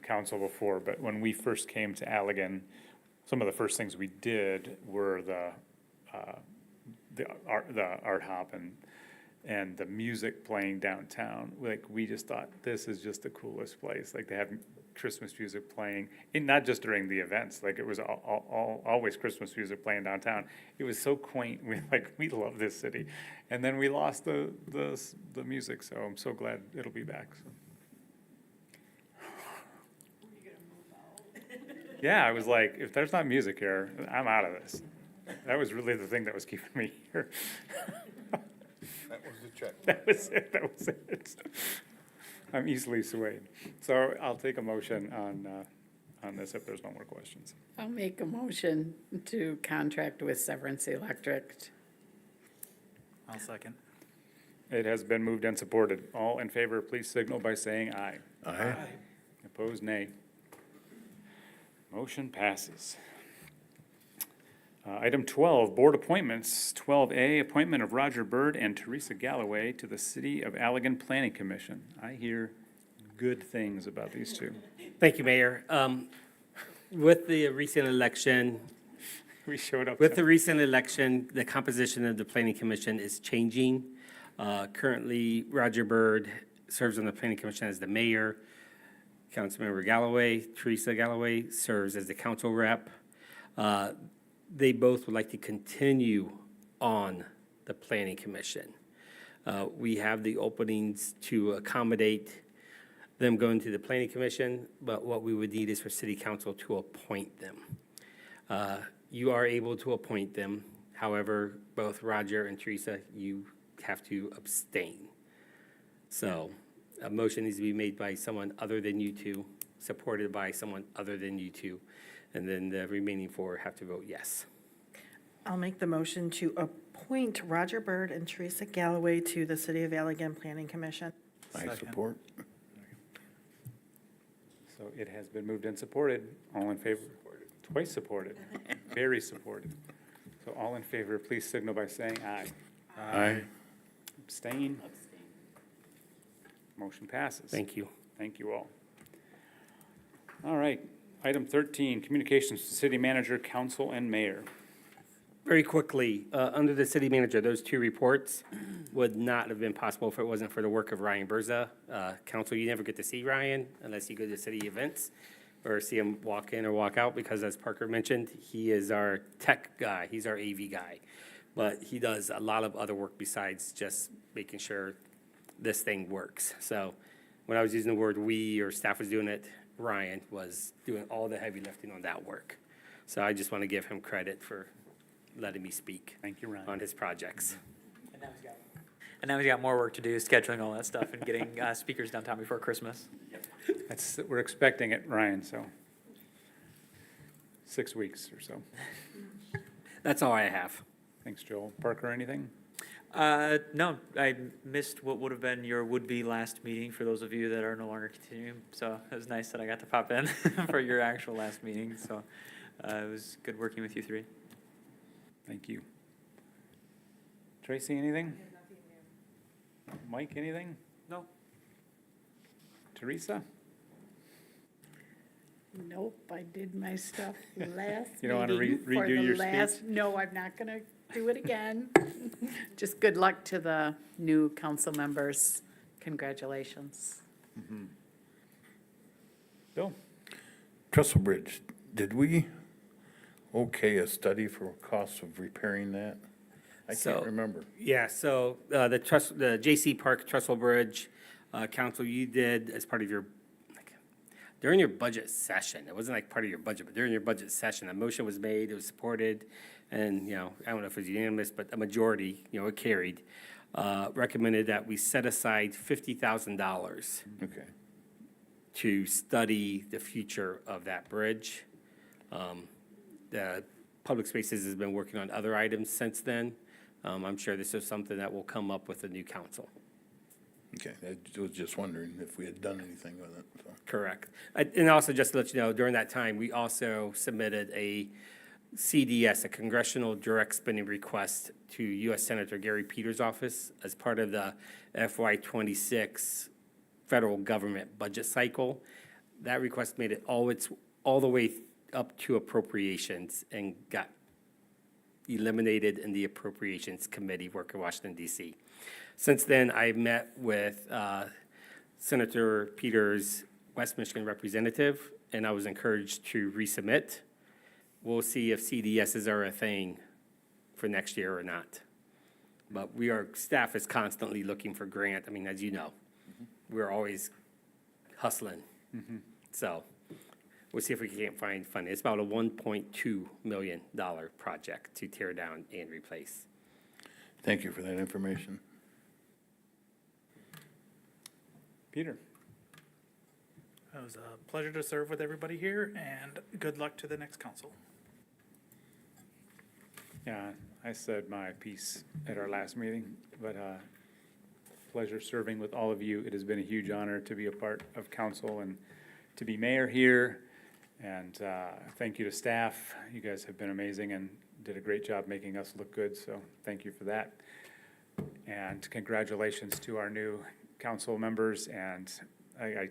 council before, but when we first came to Allegan, some of the first things we did were the art hop and the music playing downtown. Like, we just thought, this is just the coolest place. Like, they have Christmas music playing, and not just during the events, like, it was always Christmas music playing downtown. It was so quaint. We love this city. And then we lost the music, so I'm so glad it'll be back. So. Yeah, I was like, if there's not music here, I'm out of this. That was really the thing that was keeping me here. That was the check. That was it. I'm easily swayed. So I'll take a motion on this if there's no more questions. I'll make a motion to contract with Severance Electric. I'll second. It has been moved and supported. All in favor, please signal by saying aye. Aye. Opposed, nay. Motion passes. Item 12, board appointments. 12A, appointment of Roger Byrd and Teresa Galloway to the City of Allegan Planning Commission. I hear good things about these two. Thank you, Mayor. With the recent election, We showed up. With the recent election, the composition of the planning commission is changing. Currently, Roger Byrd serves on the planning commission as the mayor. Councilmember Galloway, Teresa Galloway, serves as the council rep. They both would like to continue on the planning commission. We have the openings to accommodate them going to the planning commission, but what we would need is for city council to appoint them. You are able to appoint them. However, both Roger and Teresa, you have to abstain. So a motion needs to be made by someone other than you two, supported by someone other than you two, and then the remaining 4 have to vote yes. I'll make the motion to appoint Roger Byrd and Teresa Galloway to the City of Allegan Planning Commission. I Second. support. So it has been moved and supported. All in favor? Twice supported. Very supported. So all in favor, please signal by saying aye. Aye. Abstain? Motion passes. Thank you. Thank you all. All right, item 13, communications to city manager, council, and mayor. Very quickly, under the city manager, those two reports would not have been possible if it wasn't for the work of Ryan Berza. Council, you never get to see Ryan unless you go to city events or see him walk in or walk out, because as Parker mentioned, he is our tech guy, he's our AV guy. But he does a lot of other work besides just making sure this thing works. So when I was using the word we or staff was doing it, Ryan was doing all the heavy lifting on that work. So I just want to give him credit for letting me speak. Thank you, Ryan. On his projects. And now he's got more work to do, scheduling all that stuff and getting speakers downtown before Christmas. We're expecting it, Ryan, so 6 weeks or so. That's all I have. Thanks, Joel. Parker, anything? No, I missed what would have been your would-be last meeting for those of you that are no longer continuing. So it was nice that I got to pop in for your actual last meeting. So it was good working with you three. Thank you. Tracy, anything? Mike, anything? No. Teresa? Nope, I did my stuff last You don't wanna meeting for redo the your last. speech? No, I'm not gonna do it again. Just good luck to the new council members. Congratulations. Bill? Trestle Bridge, did we okay a study for costs of repairing that? I So- can't remember. Yeah, so the J.C. Park Trestle Bridge, council, you did as part of your, during your budget session, it wasn't like part of your budget, but during your budget session, a motion was made, it was supported, and, I don't know if it was unanimous, but a majority, it carried, recommended that we set aside $50,000 Okay. to study the future of that bridge. The Public Spaces has been working on other items since then. I'm sure this is something that will come up with the new council. Okay, I was just wondering if we had done anything with it, so. Correct. And also, just to let you know, during that time, we also submitted a CDS, a Congressional Direct Spending Request, to U.S. Senator Gary Peters' office as part of the FY2026 federal government budget cycle. That request made it all the way up to appropriations and got eliminated in the Appropriations Committee work in Washington, D.C. Since then, I met with Senator Peters' West Michigan representative, and I was encouraged to resubmit. We'll see if CDSs are a thing for next year or not. But staff is constantly looking for grant. I mean, as you know, we're always hustling. So we'll see if we can't find funding. It's about a $1.2 million project to tear down and replace. Thank you for that information. Peter? It was a pleasure to serve with everybody here, and good luck to the next council. Yeah, I said my piece at our last meeting, but pleasure serving with all of you. It has been a huge honor to be a part of council and to be mayor here. And thank you to staff. You guys have been amazing and did a great job making us look good, so thank you for that. And congratulations to our new council members. And I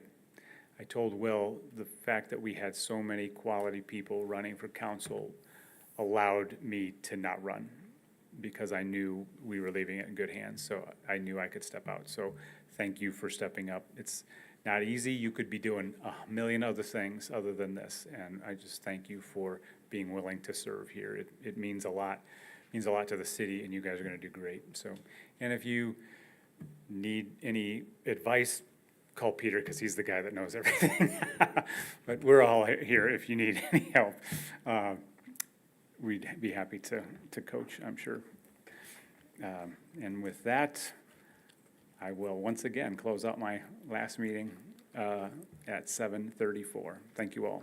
told Will, the fact that we had so many quality people running for council allowed me to not run, because I knew we were leaving it in good hands, so I knew I could step out. So thank you for stepping up. It's not easy. You could be doing a million other things other than this, and I just thank you for being willing to serve here. It means a lot. It means a lot to the city, and you guys are gonna do great. So, and if you need any advice, call Peter, because he's the guy that knows everything. But we're all here if you need any help. We'd be happy to coach, I'm sure. And with that, I will once again close out my last meeting at 7:34. Thank you all.